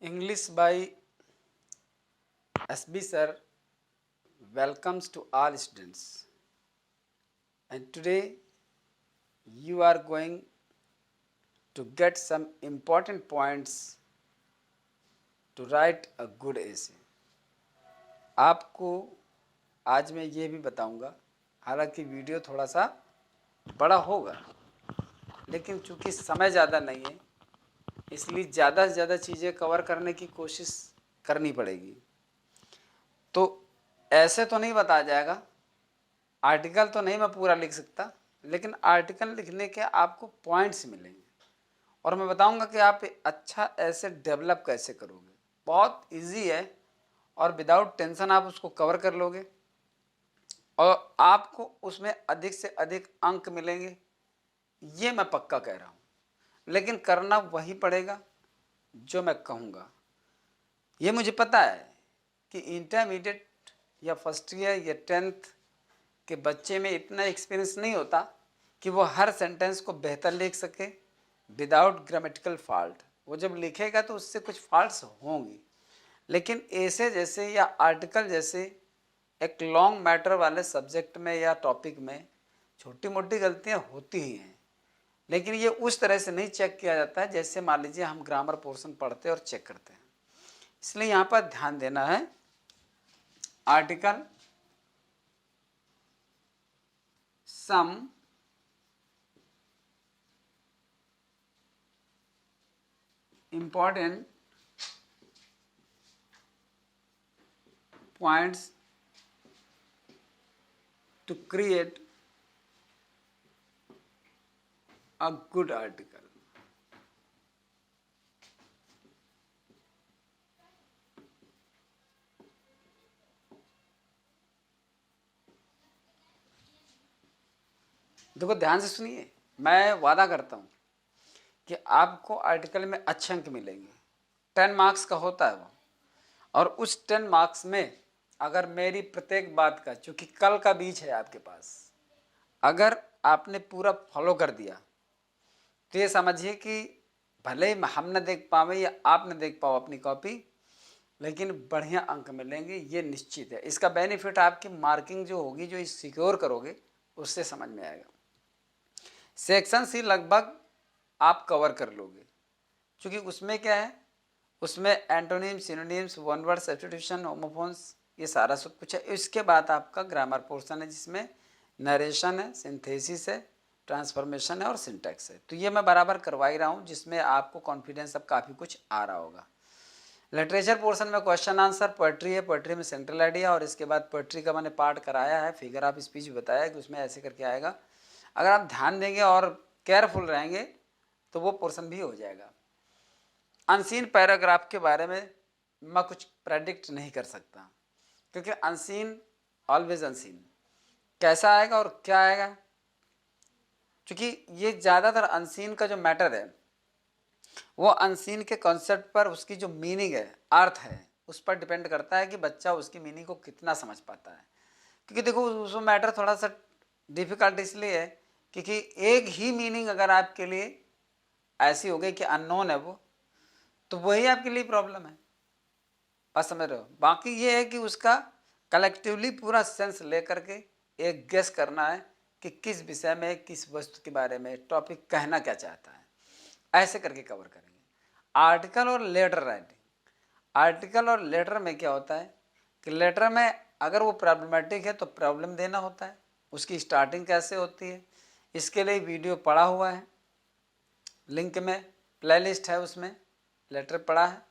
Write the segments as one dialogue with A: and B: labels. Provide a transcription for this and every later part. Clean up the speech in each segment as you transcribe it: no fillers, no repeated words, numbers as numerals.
A: English by SB Sir welcomes to all students. And today you are going to get some important points to write a good essay. आपको आज मैं ये भी बताऊंगा, हालांकि video थोड़ा सा बड़ा होगा, लेकिन चूंकि समय ज़्यादा नहीं है इसलिए ज़्यादा से ज़्यादा चीज़ें कवर करने की कोशिश करनी पड़ेगी। तो ऐसे तो नहीं बताया जाएगा, आर्टिकल तो नहीं मैं पूरा लिख सकता, लेकिन आर्टिकल लिखने के आपको पॉइंट्स मिलेंगे और मैं बताऊंगा कि आप अच्छा ऐसे डेवलप कैसे करोगे। बहुत इजी है और विदाउट टेंशन आप उसको कवर कर लोगे और आपको उसमें अधिक से अधिक अंक मिलेंगे, ये मैं पक्का कह रहा हूँ। लेकिन करना वही पड़ेगा जो मैं कहूँगा। ये मुझे पता है कि इंटरमीडिएट या फर्स्ट ईयर या 10th के बच्चे में इतना एक्सपीरियंस नहीं होता कि वो हर सेंटेंस को बेहतर लिख सके विदाउट ग्रामेटिकल फॉल्ट। वो जब लिखेगा तो उससे कुछ फॉल्ट्स होंगी, लेकिन ऐसे जैसे या आर्टिकल जैसे एक लॉन्ग मैटर वाले सब्जेक्ट में या टॉपिक में छोटी मोटी गलतियां होती ही हैं, लेकिन ये उस तरह से नहीं चेक किया जाता है जैसे मान लीजिए हम ग्रामर पोर्शन पढ़ते हैं और चेक करते हैं। इसलिए यहाँ पर ध्यान देना है। Article some important points to create a good article. देखो ध्यान से सुनिए, मैं वादा करता हूँ कि आपको आर्टिकल में अच्छे अंक मिलेंगे। 10 मार्क्स का होता है वो, और उस 10 मार्क्स में अगर मेरी प्रत्येक बात का, चूंकि कल का बीज है आपके पास, अगर आपने पूरा फॉलो कर दिया तो ये समझिए कि भले ही हम न देख पावे या आप न देख पाओ अपनी कॉपी, लेकिन बढ़िया अंक मिलेंगे, ये निश्चित है। इसका बेनिफिट आपकी मार्किंग जो होगी, जो सिक्योर करोगे, उससे समझ में आएगा। सेक्शन सी लगभग आप कवर कर लोगे, क्योंकि उसमें क्या है, उसमें antonyms, synonyms, one word substitution, homophones, ये सारा सब कुछ है। इसके बाद आपका ग्रामर पोर्शन है जिसमें नरेशन है, सिंथेसिस है, ट्रांसफॉर्मेशन है और सिंटैक्स है। तो ये मैं बराबर करवा ही रहा हूँ, जिसमें आपको कॉन्फिडेंस अब काफ़ी कुछ आ रहा होगा। लिटरेचर पोर्शन में क्वेश्चन आंसर, पोएट्री है, पोएट्री में सेंट्रल आइडिया, और इसके बाद पोएट्री का मैंने पार्ट कराया है, फिगर ऑफ स्पीच बताया कि उसमें ऐसे करके आएगा। अगर आप ध्यान देंगे और केयरफुल रहेंगे तो वो पोर्शन भी हो जाएगा। अनसीन पैराग्राफ के बारे में मैं कुछ प्रेडिक्ट नहीं कर सकता, क्योंकि अनसीन ऑलवेज अनसीन, कैसा आएगा और क्या आएगा, क्योंकि ये ज़्यादातर अनसीन का जो मैटर है वो अनसीन के कॉन्सेप्ट पर, उसकी जो मीनिंग है, अर्थ है, उस पर डिपेंड करता है कि बच्चा उसकी मीनिंग को कितना समझ पाता है। क्योंकि देखो उसमें मैटर थोड़ा सा डिफिकल्ट इसलिए है क्योंकि एक ही मीनिंग अगर आपके लिए ऐसी हो गई कि अननोन है वो, तो वही आपके लिए प्रॉब्लम है। बात समझ रहे हो? बाकी ये है कि उसका कलेक्टिवली पूरा सेंस लेकर के एक गेस करना है कि किस विषय में, किस वस्तु के बारे में टॉपिक कहना क्या चाहता है, ऐसे करके कवर करेंगे। आर्टिकल और लेटर राइटिंग, आर्टिकल और लेटर में क्या होता है कि लेटर में अगर वो प्रॉब्लमेटिक है तो प्रॉब्लम देना होता है, उसकी स्टार्टिंग कैसे होती है, इसके लिए वीडियो पड़ा हुआ है, लिंक में प्लेलिस्ट है, उसमें लेटर पड़ा है।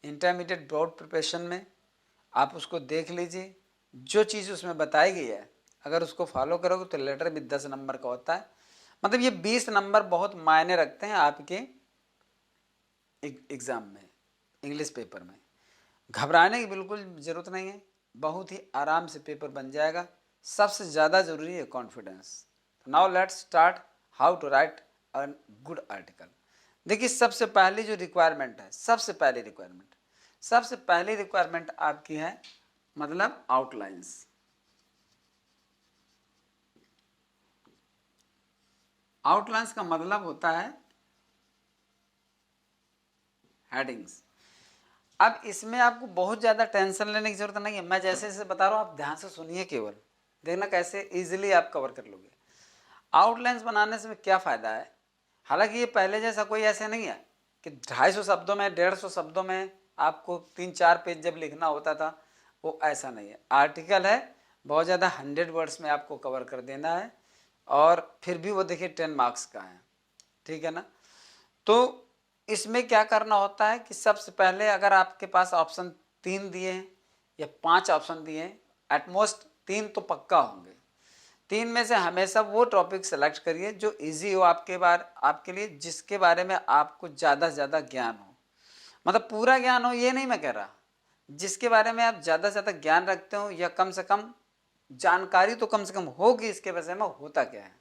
A: इंटरमीडिएट ब्रॉड प्रिपरेशन में आप उसको देख लीजिए, जो चीज़ उसमें बताई गई है अगर उसको फॉलो करोगे तो लेटर भी 10 नंबर का होता है। मतलब ये 20 नंबर बहुत मायने रखते हैं आपके एग्ज़ाम में, इंग्लिश पेपर में। घबराने की बिल्कुल ज़रूरत नहीं है, बहुत ही आराम से पेपर बन जाएगा। सबसे ज़्यादा ज़रूरी है कॉन्फिडेंस। तो now let's start how to write a good article. देखिए सबसे पहली जो रिक्वायरमेंट है, सबसे पहली रिक्वायरमेंट आपकी है मतलब आउटलाइंस। आउटलाइंस का मतलब होता है हेडिंग्स। अब इसमें आपको बहुत ज़्यादा टेंशन लेने की जरूरत नहीं है, मैं जैसे जैसे बता रहा हूँ आप ध्यान से सुनिए, केवल देखना कैसे इजीली आप कवर कर लोगे। आउटलाइंस बनाने से क्या फ़ायदा है, हालांकि ये पहले जैसा कोई ऐसे नहीं है कि 250 शब्दों में 150 शब्दों में आपको 3-4 पेज जब लिखना होता था, वो ऐसा नहीं है। आर्टिकल है बहुत ज़्यादा 100 वर्ड्स में आपको कवर कर देना है, और फिर भी वो देखिए 10 मार्क्स का है, ठीक है ना। तो इसमें क्या करना होता है कि सबसे पहले अगर आपके पास ऑप्शन 3 दिए हैं या 5 ऑप्शन दिए हैं, एटमोस्ट 3 तो पक्का होंगे, 3 में से हमेशा वो टॉपिक सेलेक्ट करिए जो इजी हो आपके लिए, जिसके बारे में आपको ज़्यादा से ज़्यादा ज्ञान हो, मतलब पूरा ज्ञान हो ये नहीं मैं कह रहा, जिसके बारे में आप ज़्यादा से ज़्यादा ज्ञान रखते हो, या कम से कम जानकारी तो कम से कम हो कि इसके वजह में होता क्या है।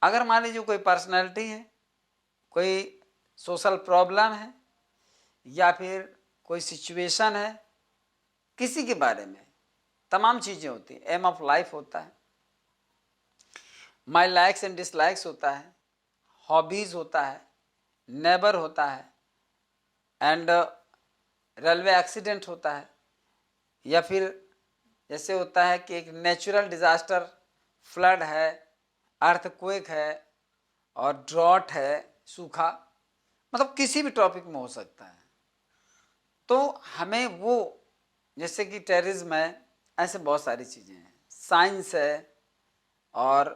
A: अगर मान लीजिए कोई पर्सनैलिटी है, कोई सोशल प्रॉब्लम है, या फिर कोई सिचुएशन है, किसी के बारे में तमाम चीज़ें होती हैं, एम ऑफ लाइफ होता है, माई लाइक्स एंड डिसलाइक्स होता है, हॉबीज़ होता है, नेबर होता है, एंड रेलवे एक्सीडेंट होता है, या फिर जैसे होता है कि एक नेचुरल डिज़ास्टर, फ्लड है, अर्थक्वेक है, और ड्रॉट है, सूखा, मतलब किसी भी टॉपिक में हो सकता है। तो हमें वो, जैसे कि टेररिज्म है, ऐसे बहुत सारी चीज़ें हैं, साइंस है, और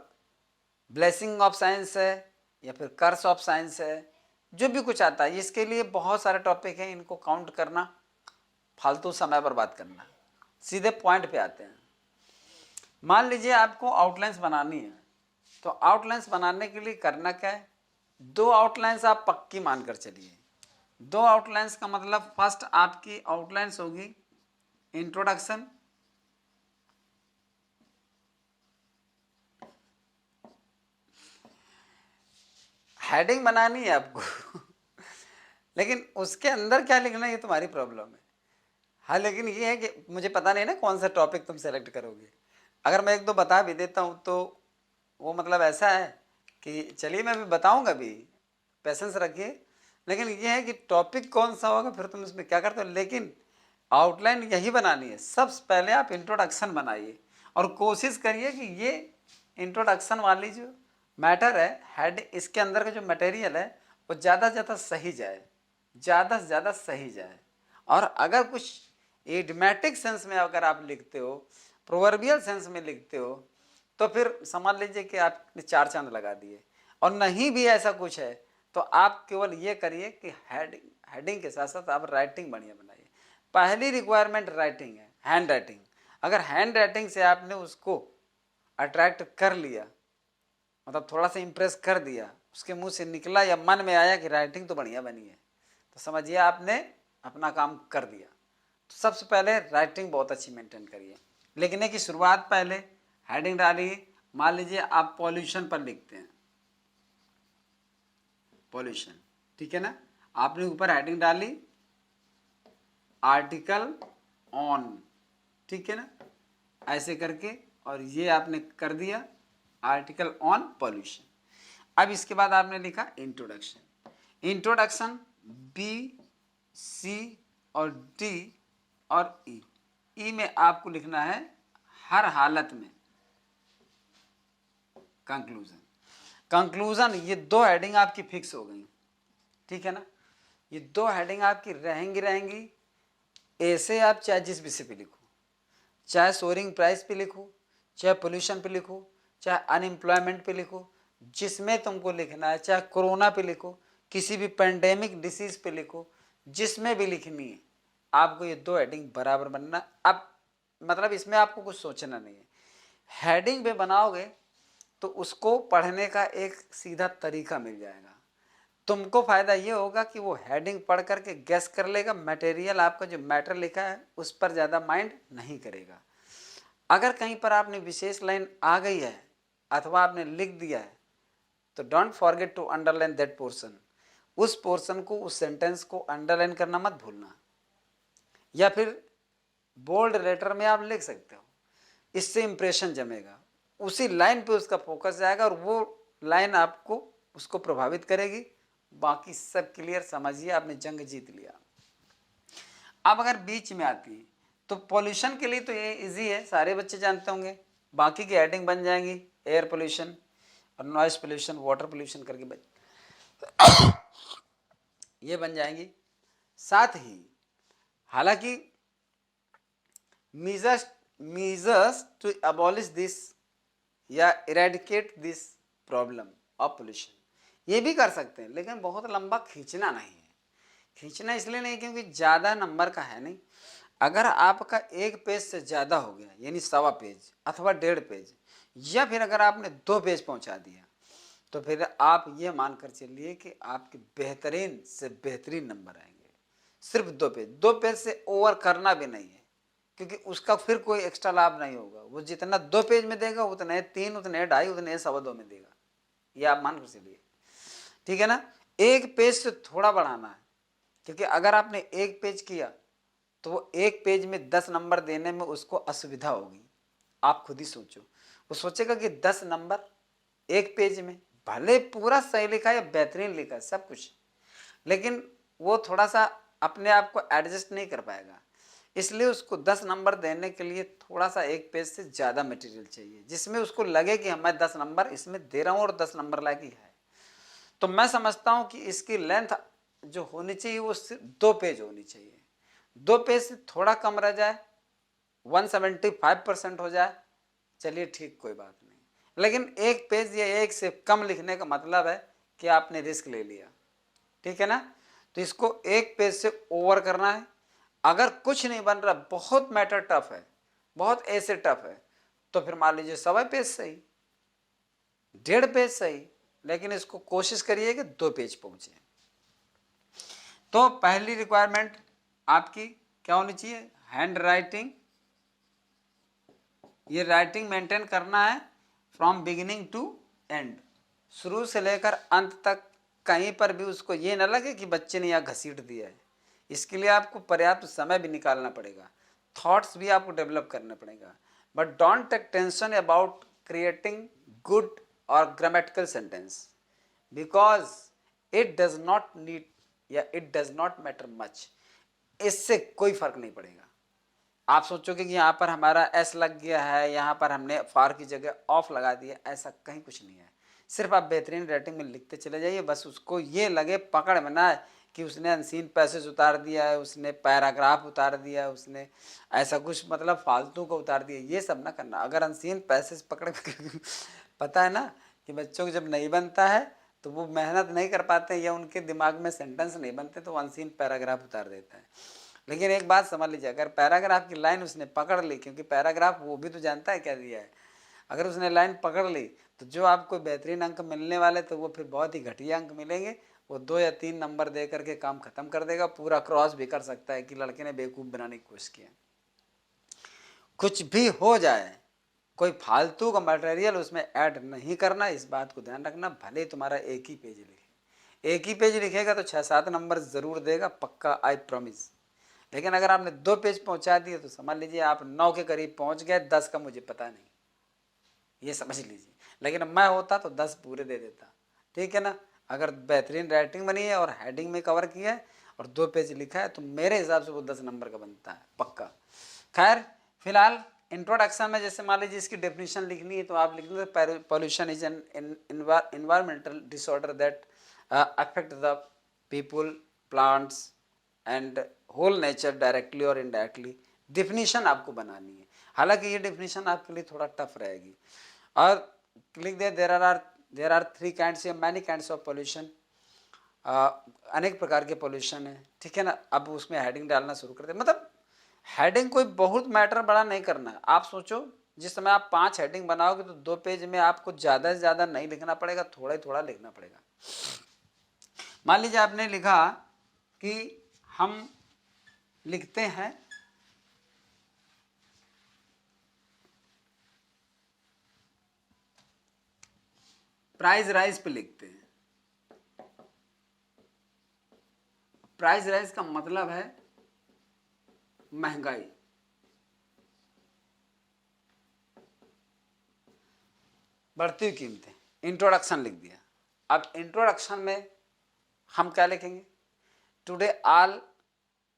A: ब्लेसिंग ऑफ साइंस है, या फिर कर्स ऑफ साइंस है, जो भी कुछ आता है, इसके लिए बहुत सारे टॉपिक हैं, इनको काउंट करना फालतू समय बर्बाद करना। सीधे पॉइंट पे आते हैं। मान लीजिए आपको आउटलाइंस बनानी है, तो आउटलाइंस बनाने के लिए करना क्या है, 2 आउटलाइंस आप पक्की मानकर चलिए। 2 आउटलाइंस का मतलब फर्स्ट आपकी आउटलाइंस होगी इंट्रोडक्शन, हेडिंग बनानी है आपको लेकिन उसके अंदर क्या लिखना है ये तुम्हारी प्रॉब्लम है। हाँ, लेकिन ये है कि मुझे पता नहीं ना कौन सा टॉपिक तुम सेलेक्ट करोगे। अगर मैं 1-2 बता भी देता हूँ तो वो मतलब ऐसा है कि चलिए मैं भी बताऊँगा भी, पेशेंस रखिए, लेकिन ये है कि टॉपिक कौन सा होगा फिर तुम इसमें क्या करते हो। लेकिन आउटलाइन यही बनानी है, सबसे पहले आप इंट्रोडक्शन बनाइए, और कोशिश करिए कि ये इंट्रोडक्शन वाली जो मैटर है, हेड, इसके अंदर का जो मटेरियल है वो ज़्यादा से ज़्यादा सही जाए, ज़्यादा से ज़्यादा सही जाए। और अगर कुछ इडियमेटिक सेंस में अगर आप लिखते हो, प्रोवर्बियल सेंस में लिखते हो, तो फिर समझ लीजिए कि आपने 4 चांद लगा दिए। और नहीं भी ऐसा कुछ है तो आप केवल ये करिए कि हेडिंग के साथ साथ आप राइटिंग बढ़िया बनाइए। पहली रिक्वायरमेंट राइटिंग है, हैंड राइटिंग। अगर हैंड राइटिंग से आपने उसको अट्रैक्ट कर लिया, मतलब थोड़ा सा इंप्रेस कर दिया, उसके मुंह से निकला या मन में आया कि राइटिंग तो बढ़िया बनी है, तो समझिए आपने अपना काम कर दिया। तो सबसे पहले राइटिंग बहुत अच्छी मेंटेन करिए। लिखने की शुरुआत पहले हेडिंग डालिए। मान लीजिए आप पॉल्यूशन पर लिखते हैं, पॉल्यूशन, ठीक है ना, आपने ऊपर हेडिंग डाली आर्टिकल ऑन, ठीक है ना, ऐसे करके, और ये आपने कर दिया आर्टिकल ऑन पॉल्यूशन। अब इसके बाद आपने लिखा इंट्रोडक्शन। इंट्रोडक्शन बी, सी और डी और ई। ई में आपको लिखना है हर हालत में कंक्लूजन। कंक्लूजन, ये 2 हेडिंग आपकी फिक्स हो गई, ठीक है ना। ये 2 हेडिंग आपकी रहेंगी। ऐसे आप चाहे जिस विषय पे लिखो, चाहे सोरिंग प्राइस पे लिखो, चाहे पोल्यूशन पे लिखो, चाहे अनएम्प्लॉयमेंट पे लिखो, जिसमें तुमको लिखना है, चाहे कोरोना पे लिखो, किसी भी पेंडेमिक डिसीज पे लिखो, जिसमें भी लिखनी है आपको ये 2 हेडिंग बराबर बनना। अब मतलब इसमें आपको कुछ सोचना नहीं है, हेडिंग पे बनाओगे तो उसको पढ़ने का एक सीधा तरीका मिल जाएगा। तुमको फायदा ये होगा कि वो हेडिंग पढ़ करके गैस कर लेगा, मटेरियल आपका जो मैटर लिखा है उस पर ज़्यादा माइंड नहीं करेगा। अगर कहीं पर आपने विशेष लाइन आ गई है अथवा आपने लिख दिया है तो don't forget to underline that portion. उस पोर्शन को, उस सेंटेंस को अंडरलाइन करना मत भूलना, या फिर बोल्ड लेटर में आप लिख सकते हो, इससे इंप्रेशन जमेगा, उसी लाइन पे उसका फोकस जाएगा और वो लाइन आपको उसको प्रभावित करेगी। बाकी सब क्लियर, समझिए आपने जंग जीत लिया। अब अगर बीच में आती है तो पॉल्यूशन के लिए तो ये इजी है, सारे बच्चे जानते होंगे। बाकी की हेडिंग बन जाएंगी एयर पोल्यूशन और नॉइस पोल्यूशन, वाटर पोल्यूशन करके ये बन जाएंगी। साथ ही हालांकि measures to abolish this या eradicate this problem of pollution, ये भी कर सकते हैं, लेकिन बहुत लंबा खींचना नहीं है। खींचना इसलिए नहीं क्योंकि ज़्यादा नंबर का है नहीं। अगर आपका एक पेज से ज़्यादा हो गया, यानी 1.25 पेज अथवा 1.5 पेज, या फिर अगर आपने 2 पेज पहुंचा दिया, तो फिर आप ये मानकर चलिए कि आपके बेहतरीन से बेहतरीन नंबर आएंगे। सिर्फ 2 पेज से ओवर करना भी नहीं है, क्योंकि उसका फिर कोई एक्स्ट्रा लाभ नहीं होगा। वो जितना 2 पेज में देगा उतने 3, उतने 2.5, उतने 2.25 में देगा, ये आप मान कर चलिए, ठीक है ना। एक पेज से थोड़ा बढ़ाना है, क्योंकि अगर आपने एक पेज किया तो वो एक पेज में 10 नंबर देने में उसको असुविधा होगी। आप खुद ही सोचो, वो सोचेगा कि 10 नंबर एक पेज में, भले पूरा सही लिखा है, बेहतरीन लिखा है सब कुछ, लेकिन वो थोड़ा सा अपने आप को एडजस्ट नहीं कर पाएगा। इसलिए उसको 10 नंबर देने के लिए थोड़ा सा एक पेज से ज़्यादा मटेरियल चाहिए, जिसमें उसको लगे कि मैं 10 नंबर इसमें दे रहा हूँ और 10 नंबर लायक ही है। तो मैं समझता हूँ कि इसकी लेंथ जो होनी चाहिए वो सिर्फ 2 पेज होनी चाहिए। 2 पेज से थोड़ा कम रह जाए, 175% हो जाए, चलिए ठीक, कोई बात नहीं। लेकिन एक पेज या एक से कम लिखने का मतलब है कि आपने रिस्क ले लिया, ठीक है ना। तो इसको एक पेज से ओवर करना है। अगर कुछ नहीं बन रहा, बहुत मैटर टफ है, बहुत ऐसे टफ है, तो फिर मान लीजिए 1.25 पेज सही, 1.5 पेज सही, लेकिन इसको कोशिश करिए कि 2 पेज पहुंचे। तो पहली रिक्वायरमेंट आपकी क्या होनी चाहिए? Hand writing. ये राइटिंग मेंटेन करना है फ्रॉम बिगिनिंग टू एंड, शुरू से लेकर अंत तक। कहीं पर भी उसको ये ना लगे कि बच्चे ने यहाँ घसीट दिया है। इसके लिए आपको पर्याप्त समय भी निकालना पड़ेगा, थॉट्स भी आपको डेवलप करना पड़ेगा। But don't take tension about creating good और grammatical sentence, because it does not need या it does not matter much. इससे कोई फर्क नहीं पड़ेगा। आप सोचोगे कि यहाँ पर हमारा एस लग गया है, यहाँ पर हमने फॉर की जगह ऑफ लगा दिया, ऐसा कहीं कुछ नहीं है। सिर्फ आप बेहतरीन राइटिंग में लिखते चले जाइए, बस उसको ये लगे पकड़ में ना कि उसने अनसीन पैसेज उतार दिया है, उसने पैराग्राफ उतार दिया है, उसने ऐसा कुछ मतलब फालतू को उतार दिया, ये सब ना करना। अगर अनसीन पैसेज पकड़ पता है ना कि बच्चों को जब नहीं बनता है तो वो मेहनत नहीं कर पाते या उनके दिमाग में सेंटेंस नहीं बनते, तो अनसीन पैराग्राफ उतार देता है। लेकिन एक बात समझ लीजिए, अगर पैराग्राफ की लाइन उसने पकड़ ली, क्योंकि पैराग्राफ वो भी तो जानता है क्या दिया है, अगर उसने लाइन पकड़ ली तो जो आपको बेहतरीन अंक मिलने वाले तो वो फिर बहुत ही घटिया अंक मिलेंगे। वो 2 या 3 नंबर दे करके काम खत्म कर देगा, पूरा क्रॉस भी कर सकता है कि लड़के ने बेवकूफ़ बनाने की कोशिश किया। कुछ भी हो जाए, कोई फालतू का मटेरियल उसमें ऐड नहीं करना, इस बात को ध्यान रखना। भले तुम्हारा एक ही पेज लिखे, एक ही पेज लिखेगा तो 6-7 नंबर ज़रूर देगा पक्का, आई प्रॉमिस। लेकिन अगर आपने 2 पेज पहुंचा दिए तो समझ लीजिए आप 9 के करीब पहुंच गए, 10 का मुझे पता नहीं, ये समझ लीजिए। लेकिन मैं होता तो 10 पूरे दे देता, ठीक है ना। अगर बेहतरीन राइटिंग बनी है और हेडिंग में कवर किया है और 2 पेज लिखा है तो मेरे हिसाब से वो 10 नंबर का बनता है पक्का। खैर फिलहाल इंट्रोडक्शन में जैसे मान लीजिए इसकी डेफिनेशन लिखनी है तो आप लिख दें, pollution is an environmental disorder that affect the people, plants and whole nature directly और इनडायरेक्टली। डिफिनीशन आपको बनानी है, हालांकि ये डिफिनीशन आपके लिए थोड़ा टफ रहेगी। और लिख दे देयर आर 3 काइंड्स या मैनी काइंड्स ऑफ पोल्यूशन, अनेक प्रकार के पोल्यूशन है, ठीक है ना। अब उसमें हेडिंग डालना शुरू कर दे, मतलब हेडिंग कोई बहुत मैटर बड़ा नहीं करना है। आप सोचो जिस समय आप 5 हेडिंग बनाओगे तो 2 पेज में आपको ज़्यादा से ज़्यादा नहीं लिखना पड़ेगा, थोड़ा ही थोड़ा लिखना पड़ेगा। मान लीजिए आपने लिखा कि हम लिखते हैं प्राइस राइज पे लिखते हैं। प्राइस राइज का मतलब है महंगाई, बढ़ती हुई कीमतें। इंट्रोडक्शन लिख दिया। अब इंट्रोडक्शन में हम क्या लिखेंगे? Today all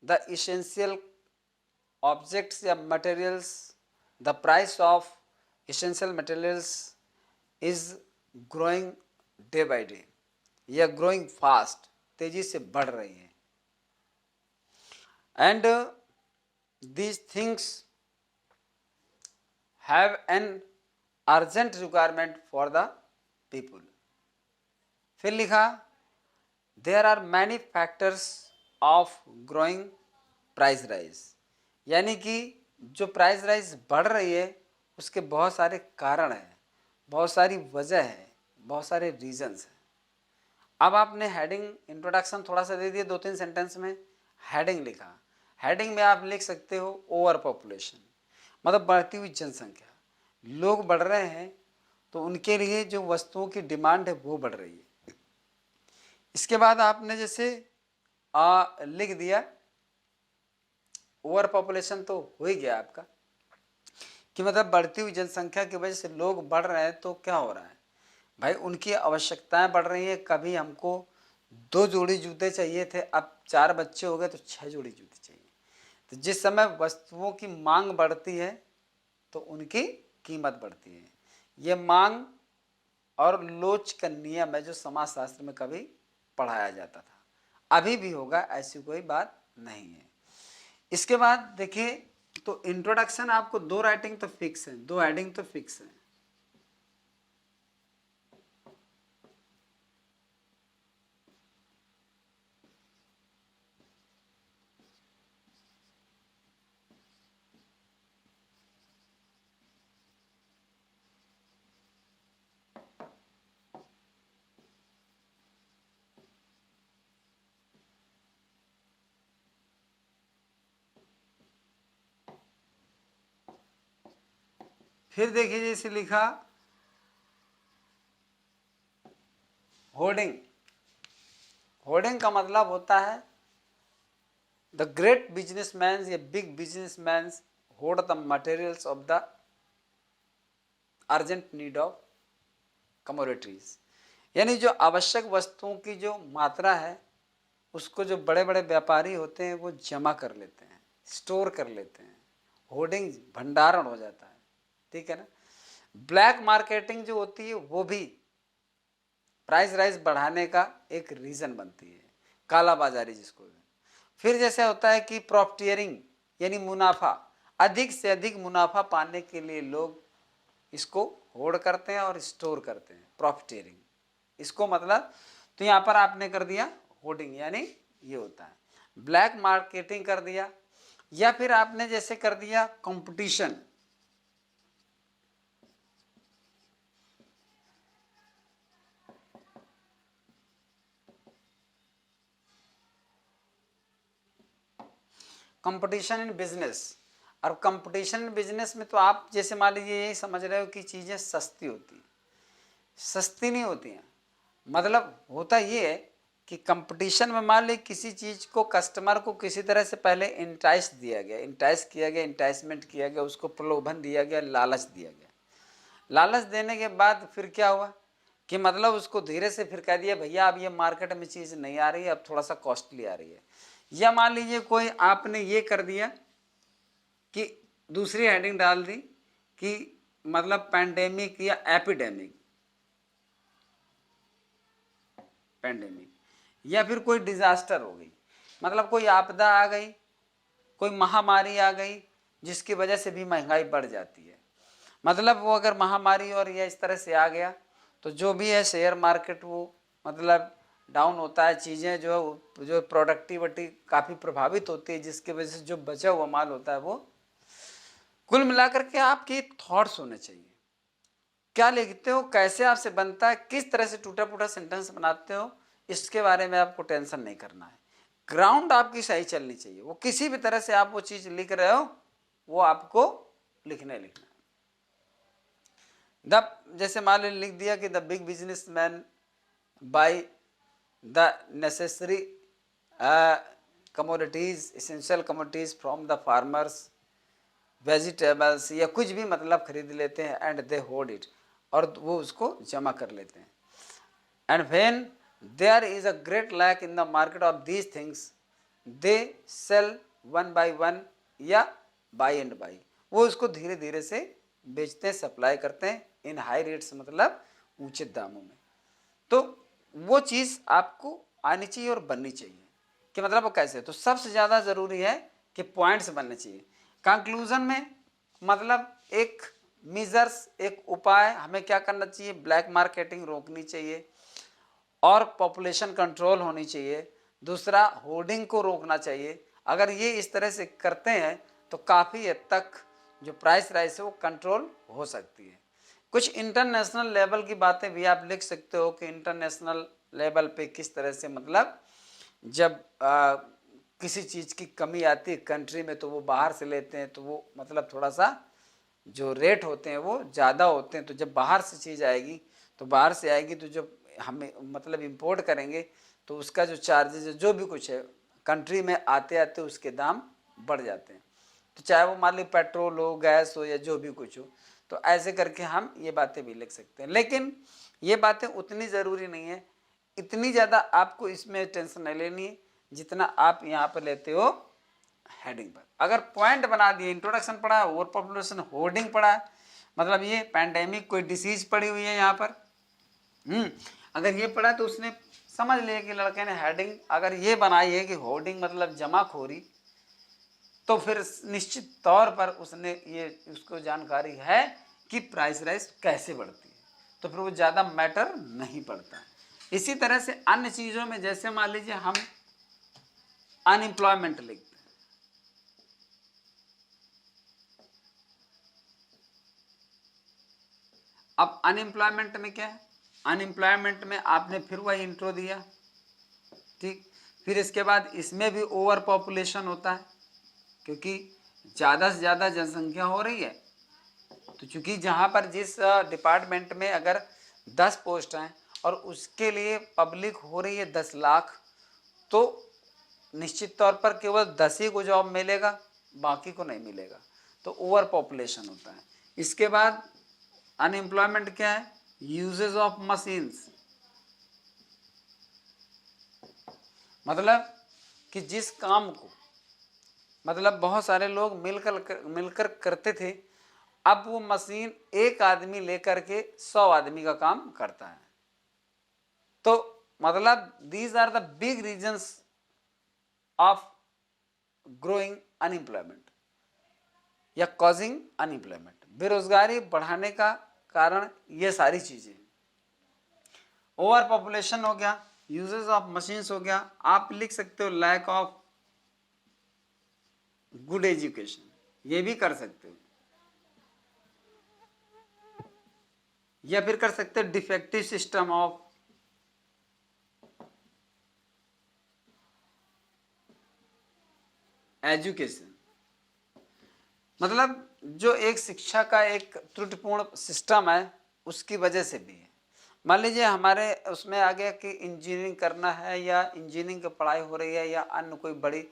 A: the essential objects या materials, the price of essential materials is growing day by day, या ग्रोइंग फास्ट, तेजी से बढ़ रही है। And these things have an urgent requirement for the people. फिर लिखा there are many factors of growing price rise, यानी कि जो प्राइस राइज बढ़ रही है उसके बहुत सारे कारण हैं, बहुत सारी वजह है, बहुत सारे रीजंस हैं। अब आपने हेडिंग इंट्रोडक्शन थोड़ा सा दे दिया, 2-3 सेंटेंस में हेडिंग लिखा। हेडिंग में आप लिख सकते हो ओवर पॉपुलेशन, मतलब बढ़ती हुई जनसंख्या, लोग बढ़ रहे हैं तो उनके लिए जो वस्तुओं की डिमांड है वो बढ़ रही है। इसके बाद आपने जैसे लिख दिया ओवर पॉपुलेशन, तो हो ही गया आपका कि मतलब बढ़ती हुई जनसंख्या की वजह से लोग बढ़ रहे हैं तो क्या हो रहा है भाई, उनकी आवश्यकताएं बढ़ रही हैं। कभी हमको 2 जोड़ी जूते चाहिए थे, अब 4 बच्चे हो गए तो 6 जोड़ी जूते चाहिए। तो जिस समय वस्तुओं की मांग बढ़ती है तो उनकी कीमत बढ़ती है। ये मांग और लोच का नियम है जो समाजशास्त्र में कभी पढ़ाया जाता था, अभी भी होगा, ऐसी कोई बात नहीं है। इसके बाद देखिए, तो इंट्रोडक्शन आपको 2 राइटिंग तो फिक्स है, 2 हेडिंग तो फिक्स है। फिर देखिए जैसे लिखा होर्डिंग। होर्डिंग का मतलब होता है द ग्रेट बिजनेसमैन या big businessman horde the materials of the urgent need of commodities, यानी जो आवश्यक वस्तुओं की जो मात्रा है उसको जो बड़े बड़े व्यापारी होते हैं वो जमा कर लेते हैं, स्टोर कर लेते हैं। होर्डिंग भंडारण हो जाता है, ठीक है ना। ब्लैक मार्केटिंग जो होती है वो भी प्राइस राइज बढ़ाने का एक रीजन बनती है, कालाबाजारी जिसको। फिर जैसे होता है कि प्रॉफिटियरिंग, यानी मुनाफा, अधिक से अधिक मुनाफा पाने के लिए लोग इसको होल्ड करते हैं और स्टोर करते हैं, प्रॉफिटियरिंग इसको मतलब। तो यहां पर आपने कर दिया होर्डिंग, यानी ये होता है। ब्लैक मार्केटिंग कर दिया, या फिर आपने जैसे कर दिया कंपटीशन। Competition in business. और कंपटीशन इन बिजनेस में तो आप जैसे मान लीजिए यही समझ रहे हो कि चीजें सस्ती होती हैं, सस्ती नहीं होती हैं। मतलब होता ये है कि कंपटीशन में मान ली किसी चीज को, कस्टमर को किसी तरह से पहले इंटाइस दिया गया, इंटाइस किया गया, इंटाइसमेंट किया गया, उसको प्रलोभन दिया गया, लालच दिया गया। लालच देने के बाद फिर क्या हुआ कि मतलब उसको धीरे से फिर कह दिया भैया अब ये मार्केट में चीज़ नहीं आ रही है, अब थोड़ा सा कॉस्टली आ रही है। या मान लीजिए कोई आपने ये कर दिया कि दूसरी हेडिंग डाल दी कि मतलब पैंडेमिक या एपिडेमिक, पैंडेमिक, या फिर कोई डिजास्टर हो गई, मतलब कोई आपदा आ गई, कोई महामारी आ गई जिसकी वजह से भी महंगाई बढ़ जाती है। मतलब वो अगर महामारी और ये इस तरह से आ गया तो जो भी है शेयर मार्केट वो मतलब डाउन होता है, चीज़ें जो प्रोडक्टिविटी काफ़ी प्रभावित होती है, जिसकी वजह से जो बचा हुआ माल होता है वो। कुल मिलाकर के आपके थॉट्स होने चाहिए, क्या लिखते हो, कैसे आपसे बनता है, किस तरह से टूटा फूटा सेंटेंस बनाते हो, इसके बारे में आपको टेंशन नहीं करना है। ग्राउंड आपकी सही चलनी चाहिए, वो किसी भी तरह से आप वो चीज़ लिख रहे हो वो आपको लिखना है। द जैसे मान लीजिए लिख दिया कि the big businessman by the necessary commodities, essential commodities from the farmers, vegetables या कुछ भी मतलब खरीद लेते हैं, एंड दे होल्ड इट, और वो उसको जमा कर लेते हैं। And when there is a great lack in the market of these things, they sell one by one या बाय एंड बाय, वो उसको धीरे धीरे से बेचते हैं, सप्लाई करते हैं इन हाई रेट्स, मतलब ऊंचे दामों में। तो वो चीज़ आपको आनी चाहिए और बननी चाहिए कि मतलब वो कैसे। तो सबसे ज़्यादा ज़रूरी है कि पॉइंट्स बनने चाहिए। कंक्लूजन में मतलब एक मेजर्स, एक उपाय हमें क्या करना चाहिए, ब्लैक मार्केटिंग रोकनी चाहिए और पॉपुलेशन कंट्रोल होनी चाहिए। दूसरा, होर्डिंग को रोकना चाहिए। अगर ये इस तरह से करते हैं तो काफ़ी हद तक जो प्राइस राइज है वो कंट्रोल हो सकती है। कुछ इंटरनेशनल लेवल की बातें भी आप लिख सकते हो कि इंटरनेशनल लेवल पे किस तरह से, मतलब जब किसी चीज़ की कमी आती है कंट्री में तो वो बाहर से लेते हैं, तो वो मतलब थोड़ा सा जो रेट होते हैं वो ज़्यादा होते हैं। तो जब बाहर से चीज़ आएगी तो बाहर से आएगी, तो जब हमें मतलब इंपोर्ट करेंगे तो उसका जो चार्जेज है, जो भी कुछ है, कंट्री में आते आते उसके दाम बढ़ जाते हैं। तो चाहे वो मान ली पेट्रोल हो, गैस हो या जो भी कुछ हो, तो ऐसे करके हम ये बातें भी लिख सकते हैं। लेकिन ये बातें उतनी ज़रूरी नहीं है, इतनी ज़्यादा आपको इसमें टेंशन नहीं लेनी है जितना आप यहाँ पर लेते हो हेडिंग पर। अगर पॉइंट बना दिए, इंट्रोडक्शन पढ़ा है, ओवर पॉपुलेशन, होर्डिंग पढ़ा है, मतलब ये पैंडेमिक कोई डिसीज पड़ी हुई है यहाँ पर, अगर ये पढ़ा तो उसने समझ लिया कि लड़के ने हेडिंग अगर ये बनाई है कि होर्डिंग मतलब जमाखोरी, तो फिर निश्चित तौर पर उसने ये उसको जानकारी है कि प्राइस राइज कैसे बढ़ती है, तो फिर वो ज़्यादा मैटर नहीं पड़ता। इसी तरह से अन्य चीज़ों में, जैसे मान लीजिए हम अनएम्प्लॉयमेंट लिखते हैं, अब अनएम्प्लॉयमेंट में क्या है, अनएम्प्लॉयमेंट में आपने फिर वही इंट्रो दिया, ठीक। फिर इसके बाद इसमें भी ओवर पॉपुलेशन होता है, क्योंकि ज़्यादा से ज़्यादा जनसंख्या हो रही है। तो चूंकि जहाँ पर जिस डिपार्टमेंट में अगर 10 पोस्ट हैं और उसके लिए पब्लिक हो रही है 10 लाख, तो निश्चित तौर पर केवल 10 ही को जॉब मिलेगा, बाकी को नहीं मिलेगा, तो ओवर पॉपुलेशन होता है। इसके बाद अनएम्प्लॉयमेंट क्या है, यूजेज ऑफ मशीन्स, मतलब कि जिस काम को मतलब बहुत सारे लोग मिलकर करते थे, अब वो मशीन एक आदमी लेकर के 100 आदमी का काम करता है। तो मतलब these are the big reasons of growing unemployment या कॉजिंग अनएम्प्लॉयमेंट। बेरोजगारी बढ़ाने का कारण ये सारी चीजें, ओवर पॉपुलेशन हो गया, यूजेस ऑफ मशीन्स हो गया, आप लिख सकते हो लैक ऑफ गुड एजुकेशन, ये भी कर सकते हो, या फिर कर सकते हो डिफेक्टिव सिस्टम ऑफ एजुकेशन, मतलब जो एक शिक्षा का एक त्रुटिपूर्ण सिस्टम है उसकी वजह से भी है। मान लीजिए हमारे उसमें आ गया कि इंजीनियरिंग करना है या इंजीनियरिंग की पढ़ाई हो रही है या अन्य कोई बड़ी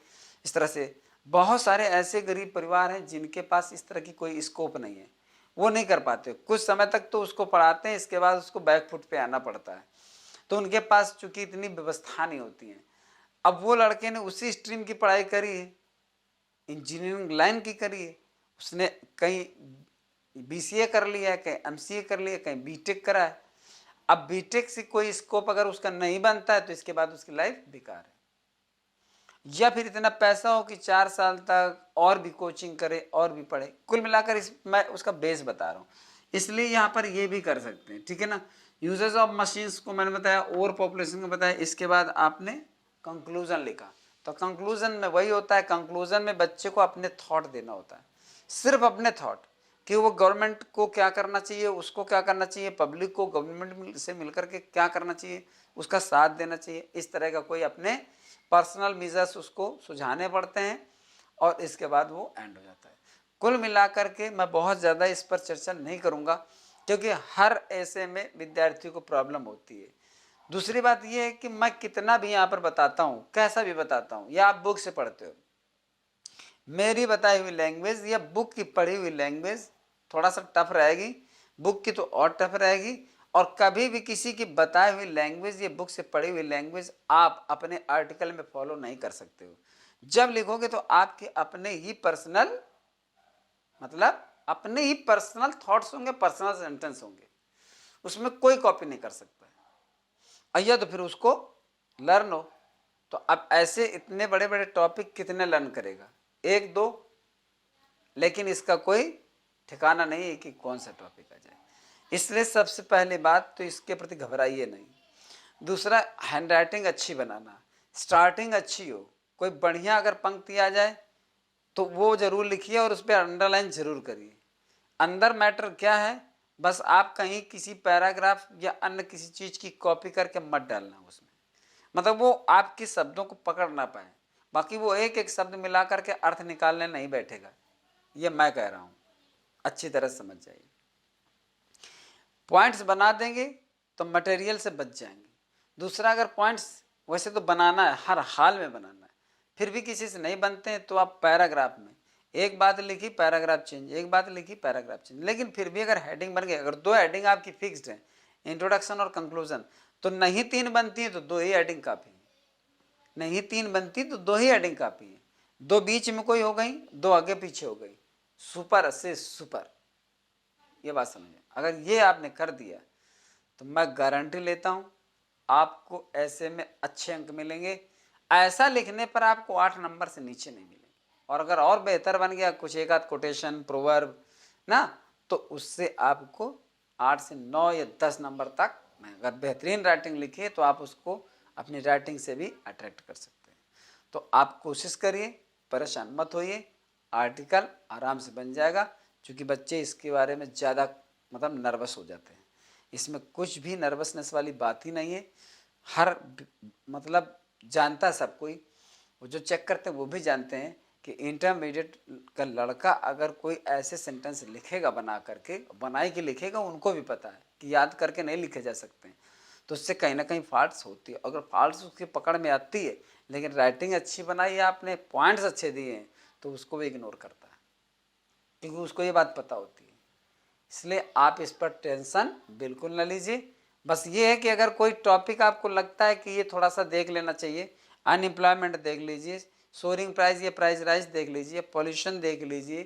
A: इस तरह से, बहुत सारे ऐसे गरीब परिवार हैं जिनके पास इस तरह की कोई स्कोप नहीं है, वो नहीं कर पाते, कुछ समय तक तो उसको पढ़ाते हैं, इसके बाद उसको बैक फुट पे आना पड़ता है, तो उनके पास चूंकि इतनी व्यवस्था नहीं होती है। अब वो लड़के ने उसी स्ट्रीम की पढ़ाई करी है, इंजीनियरिंग लाइन की करी है, उसने कहीं बीसीए कर लिया है, कहीं एमसीए कर लिया है, कहीं बीटेक करा है। अब बीटेक से कोई स्कोप अगर उसका नहीं बनता है तो इसके बाद उसकी लाइफ बेकार है। या फिर इतना पैसा हो कि 4 साल तक और भी कोचिंग करे और भी पढ़े, कुल मिलाकर इस मैं उसका बेस बता रहा हूँ, इसलिए यहाँ पर ये भी कर सकते हैं, ठीक है ना। यूजेस ऑफ मशीन्स को मैंने बताया, ओवर पॉपुलेशन को बताया, इसके बाद आपने कंक्लूजन लिखा। तो कंक्लूजन में वही होता है, कंक्लूजन में बच्चे को अपने थॉट देना होता है, सिर्फ अपने थॉट, कि वो गवर्नमेंट को क्या करना चाहिए, उसको क्या करना चाहिए, पब्लिक को गवर्नमेंट से मिलकर के क्या करना चाहिए, उसका साथ देना चाहिए, इस तरह का कोई अपने पर्सनल मेजर्स उसको सुझाने पड़ते हैं और इसके बाद वो एंड हो जाता है। कुल मिलाकर के मैं बहुत ज़्यादा इस पर चर्चा नहीं करूँगा क्योंकि हर ऐसे में विद्यार्थियों को प्रॉब्लम होती है। दूसरी बात यह है कि मैं कितना भी यहाँ पर बताता हूँ, कैसा भी बताता हूँ, या आप बुक से पढ़ते हो, मेरी बताई हुई लैंग्वेज या बुक की पढ़ी हुई लैंग्वेज थोड़ा सा टफ रहेगी, बुक की तो और टफ रहेगी, और कभी भी किसी की बताई हुई लैंग्वेज या बुक से पढ़ी हुई लैंग्वेज आप अपने आर्टिकल में फॉलो नहीं कर सकते हो। जब लिखोगे तो आपके अपने ही पर्सनल, मतलब अपने ही पर्सनल थॉट्स होंगे, पर्सनल सेंटेंस होंगे, उसमें कोई कॉपी नहीं कर सकता है। या तो फिर उसको लर्न हो। तो अब ऐसे इतने बड़े बड़े टॉपिक कितने लर्न करेगा, एक दो, लेकिन इसका कोई ठिकाना नहीं है कि कौन सा टॉपिक आ जाए। इसलिए सबसे पहली बात तो इसके प्रति घबराइए नहीं। दूसरा, हैंडराइटिंग अच्छी बनाना, स्टार्टिंग अच्छी हो, कोई बढ़िया अगर पंक्ति आ जाए तो वो जरूर लिखिए और उस पर अंडरलाइन जरूर करिए। अंदर मैटर क्या है, बस आप कहीं किसी पैराग्राफ या अन्य किसी चीज की कॉपी करके मत डालना उसमें, मतलब वो आपके शब्दों को पकड़ ना पाए। बाकी वो एक एक शब्द मिला करके अर्थ निकालने नहीं बैठेगा, ये मैं कह रहा हूं, अच्छी तरह समझ जाइए। पॉइंट्स बना देंगे तो मटेरियल से बच जाएंगे। दूसरा, अगर पॉइंट्स वैसे तो बनाना है, हर हाल में बनाना है, फिर भी किसी से नहीं बनते हैं तो आप पैराग्राफ में एक बात लिखी, पैराग्राफ चेंज, एक बात लिखी, पैराग्राफ चेंज, लेकिन फिर भी अगर हेडिंग बन गई, अगर दो हेडिंग आपकी फिक्स्ड है, इंट्रोडक्शन और कंक्लूजन, तो नहीं तीन बनती है तो दो ही हेडिंग काफी है, नहीं तीन बनती तो दो ही हेडिंग काफी है, दो बीच में कोई हो गई, दो आगे पीछे हो गई, सुपर से सुपर, ये बात समझे। अगर ये आपने कर दिया तो मैं गारंटी लेता हूं आपको ऐसे में अच्छे अंक मिलेंगे। ऐसा लिखने पर आपको 8 नंबर से नीचे नहीं मिलेंगे, और अगर और बेहतर बन गया, कुछ एक आध कोटेशन प्रोवर्ब ना, तो उससे आपको 8 से 9 या 10 नंबर तक, अगर बेहतरीन राइटिंग लिखी है तो आप उसको अपनी राइटिंग से भी अट्रैक्ट कर सकते हैं। तो आप कोशिश करिए, परेशान मत होइए, आर्टिकल आराम से बन जाएगा, क्योंकि बच्चे इसके बारे में ज़्यादा मतलब नर्वस हो जाते हैं। इसमें कुछ भी नर्वसनेस वाली बात ही नहीं है, हर मतलब जानता है सब कोई, वो जो चेक करते हैं वो भी जानते हैं कि इंटरमीडिएट का लड़का अगर कोई ऐसे सेंटेंस लिखेगा बना करके, बनाई के लिखेगा, उनको भी पता है कि याद करके नहीं लिखे जा सकते हैं, तो उससे कहीं ना कहीं फॉल्ट्स होती है। अगर फॉल्ट्स उसकी पकड़ में आती है, लेकिन राइटिंग अच्छी बनाई है आपने, पॉइंट्स अच्छे दिए हैं, तो उसको भी इग्नोर करता है, क्योंकि उसको ये बात पता होती है। इसलिए आप इस पर टेंशन बिल्कुल ना लीजिए। बस ये है कि अगर कोई टॉपिक आपको लगता है कि ये थोड़ा सा देख लेना चाहिए, अनएम्प्लॉयमेंट देख लीजिए, सोरिंग प्राइस या प्राइस राइज देख लीजिए, पॉल्यूशन देख लीजिए,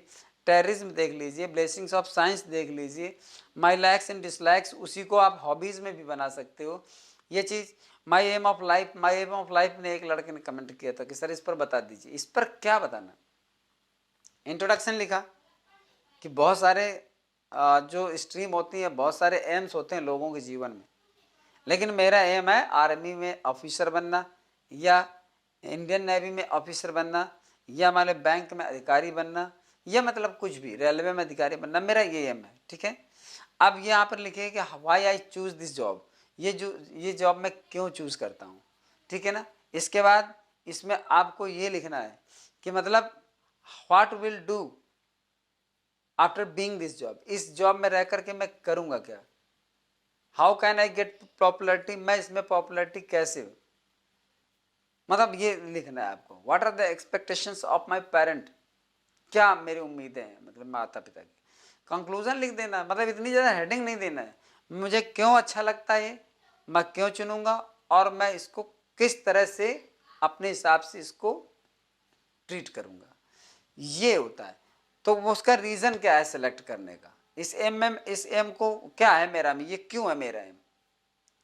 A: टेररिज्म देख लीजिए, ब्लेसिंग्स ऑफ साइंस देख लीजिए, माई लाइक्स एंड डिसलाइक्स, उसी को आप हॉबीज़ में भी बना सकते हो। ये चीज़ my aim of life, my aim of life ने एक लड़के ने कमेंट किया था कि सर इस पर बता दीजिए, इस पर क्या बताना। इंट्रोडक्शन लिखा कि बहुत सारे जो स्ट्रीम होती है, बहुत सारे एम्स होते हैं लोगों के जीवन में, लेकिन मेरा एम है आर्मी में ऑफिसर बनना, या इंडियन नेवी में ऑफिसर बनना, या मान लो बैंक में अधिकारी बनना, या मतलब कुछ भी रेलवे में अधिकारी बनना, मेरा ये एम है, ठीक है। अब यहाँ पर लिखे कि why I choose this job, ये जॉब मैं क्यों चूज करता हूँ, ठीक है ना। इसके बाद इसमें आपको ये लिखना है कि मतलब what will do after being this job, इस जॉब में रह करके मैं करूंगा क्या, how can I get popularity, मैं इसमें पॉपुलरिटी कैसे हो, मतलब ये लिखना है आपको। What are the expectations of my parent, क्या मेरी उम्मीदें हैं, मतलब माता पिता की। कंक्लूजन लिख देना है, मतलब इतनी ज़्यादा हेडिंग नहीं देना है, मुझे क्यों अच्छा लगता है, मैं क्यों चुनूंगा, और मैं इसको किस तरह से अपने हिसाब से इसको ट्रीट करूंगा, ये होता है। तो उसका रीज़न क्या है सेलेक्ट करने का, इस एम को क्या है मेरा में, ये क्यों है मेरा एम,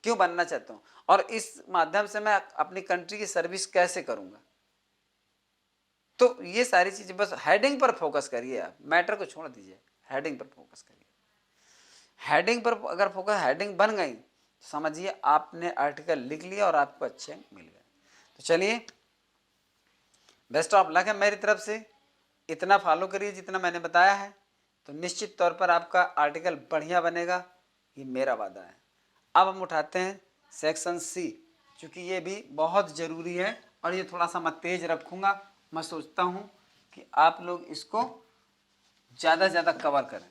A: क्यों बनना चाहता हूँ, और इस माध्यम से मैं अपनी कंट्री की सर्विस कैसे करूंगा। तो ये सारी चीजें, बस हेडिंग पर फोकस करिए, आप मैटर को छोड़ दीजिए, हेडिंग पर फोकस करिए। हेडिंग पर अगर फोकस, हेडिंग बन गई तो समझिए आपने आर्टिकल लिख लिया और आपको अच्छे मिल गए। तो चलिए, बेस्ट ऑफ लक है मेरी तरफ से, इतना फॉलो करिए जितना मैंने बताया है, तो निश्चित तौर पर आपका आर्टिकल बढ़िया बनेगा, ये मेरा वादा है। अब हम उठाते हैं सेक्शन सी, क्योंकि ये भी बहुत ज़रूरी है, और ये थोड़ा सा मैं तेज रखूँगा। मैं सोचता हूँ कि आप लोग इसको ज़्यादा से ज़्यादा कवर करें।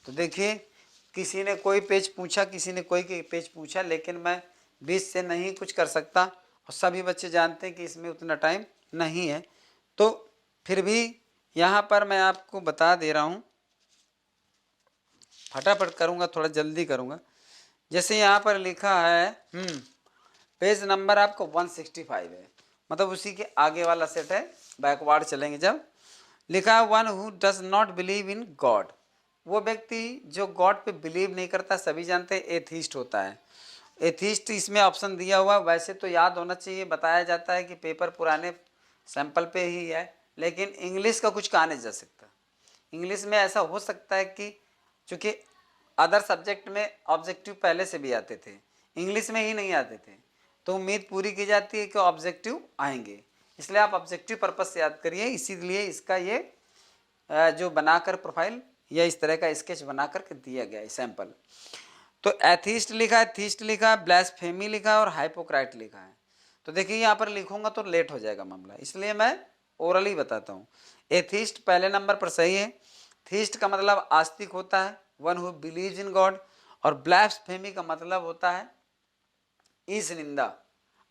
A: तो देखिए, किसी ने कोई पेज पूछा, किसी ने कोई पेज पूछा, लेकिन मैं 20 से नहीं कुछ कर सकता, और सभी बच्चे जानते हैं कि इसमें उतना टाइम नहीं है। तो फिर भी यहाँ पर मैं आपको बता दे रहा हूँ, फटाफट करूँगा, थोड़ा जल्दी करूँगा। जैसे यहाँ पर लिखा है पेज नंबर आपको 165 है, मतलब उसी के आगे वाला सेट है, बैकवर्ड चलेंगे जब। लिखा है one who does not believe in God, वो व्यक्ति जो गॉड पे बिलीव नहीं करता, सभी जानते हैं एथीस्ट होता है। एथीस्ट इसमें ऑप्शन दिया हुआ, वैसे तो याद होना चाहिए, बताया जाता है कि पेपर पुराने सैंपल पे ही है, लेकिन इंग्लिश का कुछ कहा नहीं जा सकता। इंग्लिश में ऐसा हो सकता है कि चूँकि अदर सब्जेक्ट में ऑब्जेक्टिव पहले से भी आते थे, इंग्लिश में ही नहीं आते थे, तो उम्मीद पूरी की जाती है कि ऑब्जेक्टिव आएंगे, इसलिए आप ऑब्जेक्टिव पर्पज से याद करिए। इसीलिए इसका ये जो बनाकर प्रोफाइल या इस तरह का स्केच बना करके दिया गया है सैंपल। तो एथीस्ट लिखा है, थीस्ट लिखा है, ब्लास्फेमी लिखा है और हाइपोक्राइट लिखा है। तो देखिए यहाँ पर लिखूंगा तो लेट हो जाएगा मामला, इसलिए मैं ओरली बताता हूँ। एथीस्ट पहले नंबर पर सही है। थीस्ट का मतलब आस्तिक होता है, one who believes in God, और ब्लास्फेमी का मतलब होता है ईश निंदा,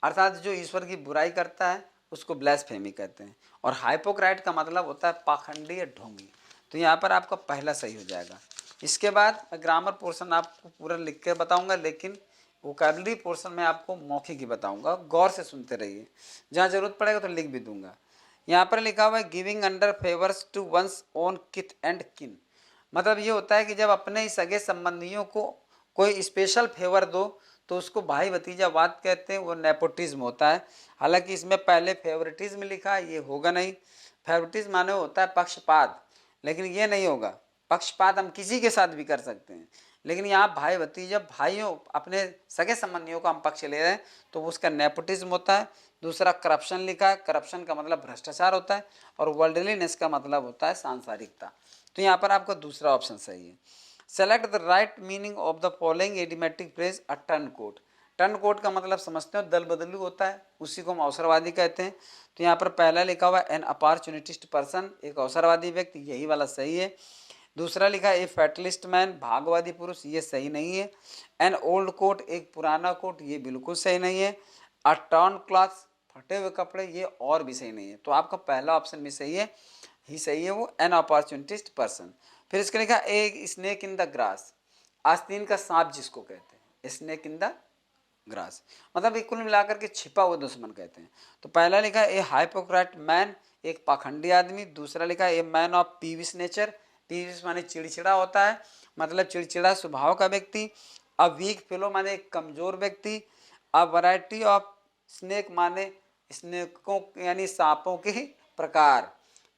A: अर्थात जो ईश्वर की बुराई करता है उसको ब्लास्फेमी कहते हैं। और हाइपोक्राइट का मतलब होता है पाखंडी या ढोंगी। तो यहाँ पर आपका पहला सही हो जाएगा। इसके बाद मैं ग्रामर पोर्शन आपको पूरा लिख के बताऊंगा, लेकिन वोकैबुलरी पोर्शन में आपको मौखिक ही बताऊंगा, गौर से सुनते रहिए, जहाँ जरूरत पड़ेगा तो लिख भी दूंगा। यहाँ पर लिखा हुआ है giving under favours to one's own kith and kin, मतलब ये होता है कि जब अपने ही सगे संबंधियों को कोई स्पेशल फेवर दो तो उसको भाई भतीजावाद कहते हैं, वो नेपोटिज्म होता है। हालांकि इसमें पहले फेवरेटिज्म लिखा है, ये होगा नहीं। फेवरेटिज्म माने होता है पक्षपात, लेकिन ये नहीं होगा। पक्षपात हम किसी के साथ भी कर सकते हैं, लेकिन यहाँ भाई भतीजा भाइयों अपने सगे संबंधियों का हम पक्ष ले रहे हैं तो उसका नेपोटिज्म होता है। दूसरा करप्शन लिखा है, करप्शन का मतलब भ्रष्टाचार होता है, और वर्ल्डलीनेस का मतलब होता है सांसारिकता। तो यहाँ पर आपका दूसरा ऑप्शन सही है। Select the right meaning of the following idiomatic phrase a turncoat. Turncoat का मतलब समझते हो दल बदलू होता है, उसी को हम अवसरवादी कहते हैं। तो यहाँ पर पहला लिखा हुआ एन अपॉर्चुनिटिस्ट पर्सन, एक अवसरवादी व्यक्ति, यही वाला सही है। दूसरा लिखा ए फैटलिस्ट मैन, भागवादी पुरुष, ये सही नहीं है। एन ओल्ड कोट, एक पुराना कोट, ये बिल्कुल सही नहीं है। अ टर्न क्लॉथ, फटे हुए कपड़े, ये और भी सही नहीं है। तो आपका पहला ऑप्शन भी सही है, ही सही है वो, एन अपॉर्चुनिटिस्ट पर्सन। फिर इसके लिखा a snake in the grass, आस्तीन का सांप जिसको कहते हैं, स्नेक इन द ग्रास, मतलब एक कुल मिलाकर के छिपा हुआ दुश्मन कहते हैं। तो पहला लिखा ए हाइपोक्रेट मैन, एक पाखंडी आदमी। दूसरा लिखा ए मैन ऑफ पीविस नेचर, पीविस माने चिड़चिड़ा होता है, मतलब चिड़चिड़ा स्वभाव का व्यक्ति। अ वीक फेलो माने एक कमजोर व्यक्ति। अ वैरायटी ऑफ स्नेक माने स्नेकों यानी सांपों के प्रकार,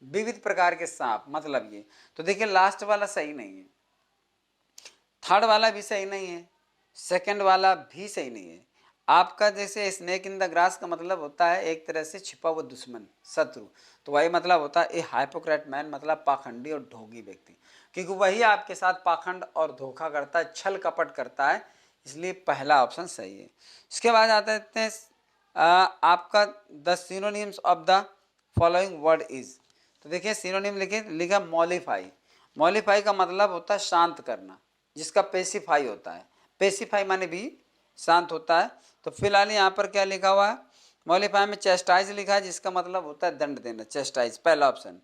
A: विविध प्रकार के सांप, मतलब ये। तो देखिए लास्ट वाला सही नहीं है, थर्ड वाला भी सही नहीं है, सेकंड वाला भी सही नहीं है। आपका जैसे स्नेक इन द ग्रास का मतलब होता है एक तरह से छिपा हुआ दुश्मन, शत्रु, तो वही मतलब होता है ए हाइपोक्रेट मैन, मतलब पाखंडी और ढोंगी व्यक्ति, क्योंकि वही आपके साथ पाखंड और धोखा करता है, छल कपट करता है, इसलिए पहला ऑप्शन सही है। इसके बाद आते हैं आपका the synonyms of the following word is. तो देखिए सिनोनिम लिखा मॉलिफाई। मॉलिफाई का मतलब होता है शांत करना, जिसका पेसिफाई होता है, पेसिफाई माने भी शांत होता है। तो फिलहाल यहाँ पर क्या लिखा हुआ है, मॉलिफाई में चेस्टाइज लिखा है, जिसका मतलब होता है दंड देना, चेस्टाइज पहला ऑप्शन।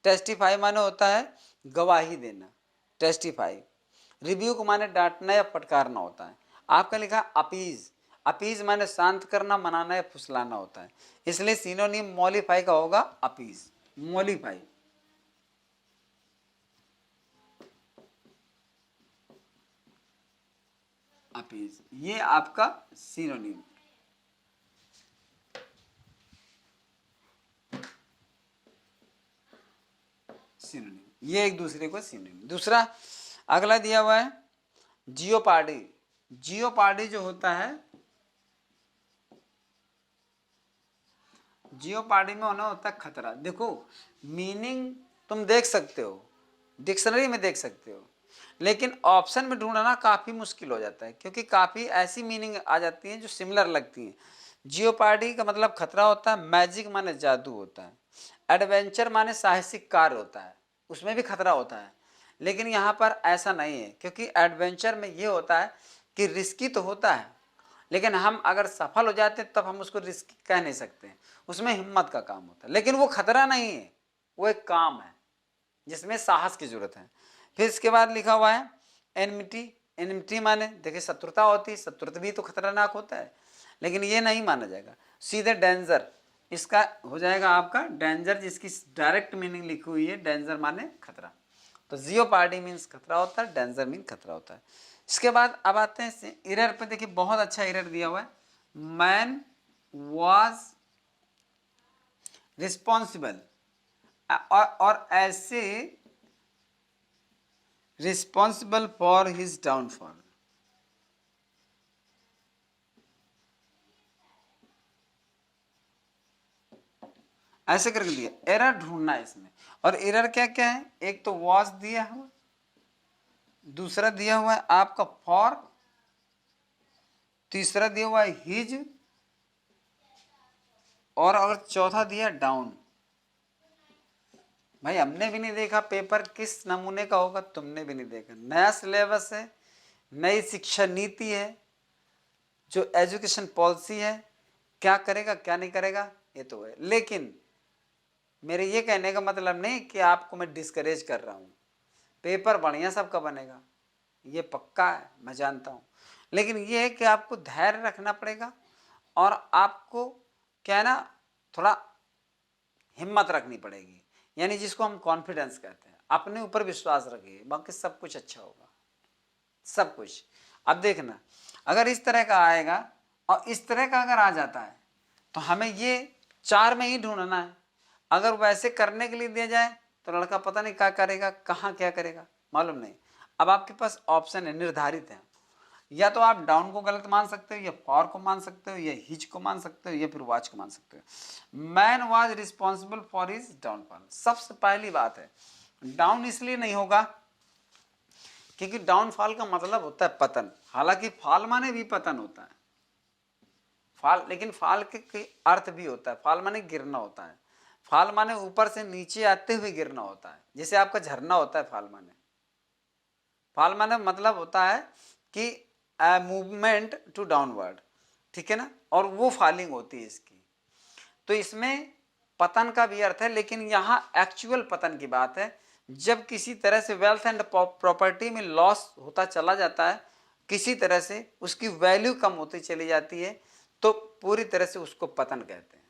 A: टेस्टिफाई माने होता है गवाही देना, टेस्टिफाई। रिव्यू को माने डांटना या फटकारना होता है। आपका लिखा अपीज, अपीज माने शांत करना, मनाना या फुसलाना होता है, इसलिए सिनोनिम मॉलिफाई का होगा अपीज, मॉलिफाई। अपीज, ये आपका सिनोनिम। सिनोनिम, ये एक दूसरे को सिनोनिम। दूसरा अगला दिया हुआ है जियोपार्डी। जियोपार्डी जो होता है, जियोपार्डी में होना होता है खतरा। देखो मीनिंग तुम देख सकते हो, डिक्शनरी में देख सकते हो, लेकिन ऑप्शन में ढूंढना काफ़ी मुश्किल हो जाता है, क्योंकि काफ़ी ऐसी मीनिंग आ जाती हैं जो सिमिलर लगती हैं। जियोपार्डी का मतलब खतरा होता है, मैजिक माने जादू होता है, एडवेंचर माने साहसिक कार्य होता है, उसमें भी खतरा होता है। लेकिन यहाँ पर ऐसा नहीं है, क्योंकि एडवेंचर में ये होता है कि रिस्की तो होता है, लेकिन हम अगर सफल हो जाते हैं तब हम उसको रिस्की कह नहीं सकते, उसमें हिम्मत का काम होता है। लेकिन वो खतरा नहीं है, वो एक काम है जिसमें साहस की जरूरत है। फिर इसके बाद लिखा हुआ है एनमिटी। एनमिटी माने देखिए शत्रुता होती है, शत्रुता भी तो खतरनाक होता है, लेकिन ये नहीं माना जाएगा। सीधे डेंजर, इसका हो जाएगा आपका डेंजर, जिसकी डायरेक्ट मीनिंग लिखी हुई है, डेंजर माने खतरा। तो जियोपार्डी मीन्स खतरा होता है, डेंजर मीन खतरा होता है। इसके बाद अब आते हैं एरर पे। देखिए बहुत अच्छा एरर दिया हुआ है, मैन वॉज रिस्पॉन्सिबल, और ऐसे रिस्पॉन्सिबल फॉर हिज डाउनफॉल। ऐसे करके दिया, एरर ढूंढना है इसमें। और एरर क्या क्या है, एक तो वॉज दिया हुआ, दूसरा दिया हुआ है आपका फॉर, तीसरा दिया हुआ है हिज, और अगर चौथा दिया डाउन। भाई हमने भी नहीं देखा पेपर किस नमूने का होगा, तुमने भी नहीं देखा। नया सिलेबस है, नई शिक्षा नीति है, जो एजुकेशन पॉलिसी है, क्या करेगा क्या नहीं करेगा ये तो है। लेकिन मेरे ये कहने का मतलब नहीं कि आपको मैं डिस्करेज कर रहा हूँ, पेपर बढ़िया सबका बनेगा, ये पक्का है, मैं जानता हूँ। लेकिन ये है कि आपको धैर्य रखना पड़ेगा, और आपको क्या है ना, थोड़ा हिम्मत रखनी पड़ेगी, यानी जिसको हम कॉन्फिडेंस कहते हैं। अपने ऊपर विश्वास रखिए, बाकी सब कुछ अच्छा होगा, सब कुछ। अब देखना, अगर इस तरह का आएगा और इस तरह का अगर आ जाता है तो हमें ये 4 में ही ढूंढना है। अगर वैसे करने के लिए दिया जाए तो लड़का पता नहीं क्या करेगा, कहाँ क्या करेगा, मालूम नहीं। अब आपके पास ऑप्शन है, निर्धारित है, या तो आप डाउन को गलत मान सकते हो, या फॉर को मान सकते हो, या हिच को मान सकते हो, या फिर वॉच को मान सकते हो। Man was responsible for his downfall. सबसे पहली बात है, डाउन इसलिए नहीं होगा क्योंकि डाउनफॉल का मतलब होता है पतन, हालांकि फॉल माने भी पतन होता है, फॉल, लेकिन फॉल के अर्थ भी होता है, फॉल माने गिरना होता है, फॉल माने ऊपर से नीचे आते हुए गिरना होता है, जैसे आपका झरना होता है। फॉल माने मतलब होता है कि मूवमेंट टू डाउनवर्ड, ठीक है ना, और वो फॉलिंग होती है इसकी। तो इसमें पतन का भी अर्थ है, लेकिन यहाँ एक्चुअल पतन की बात है, जब किसी तरह से वेल्थ एंड प्रॉपर्टी में लॉस होता चला जाता है, किसी तरह से उसकी वैल्यू कम होती चली जाती है, तो पूरी तरह से उसको पतन कहते हैं।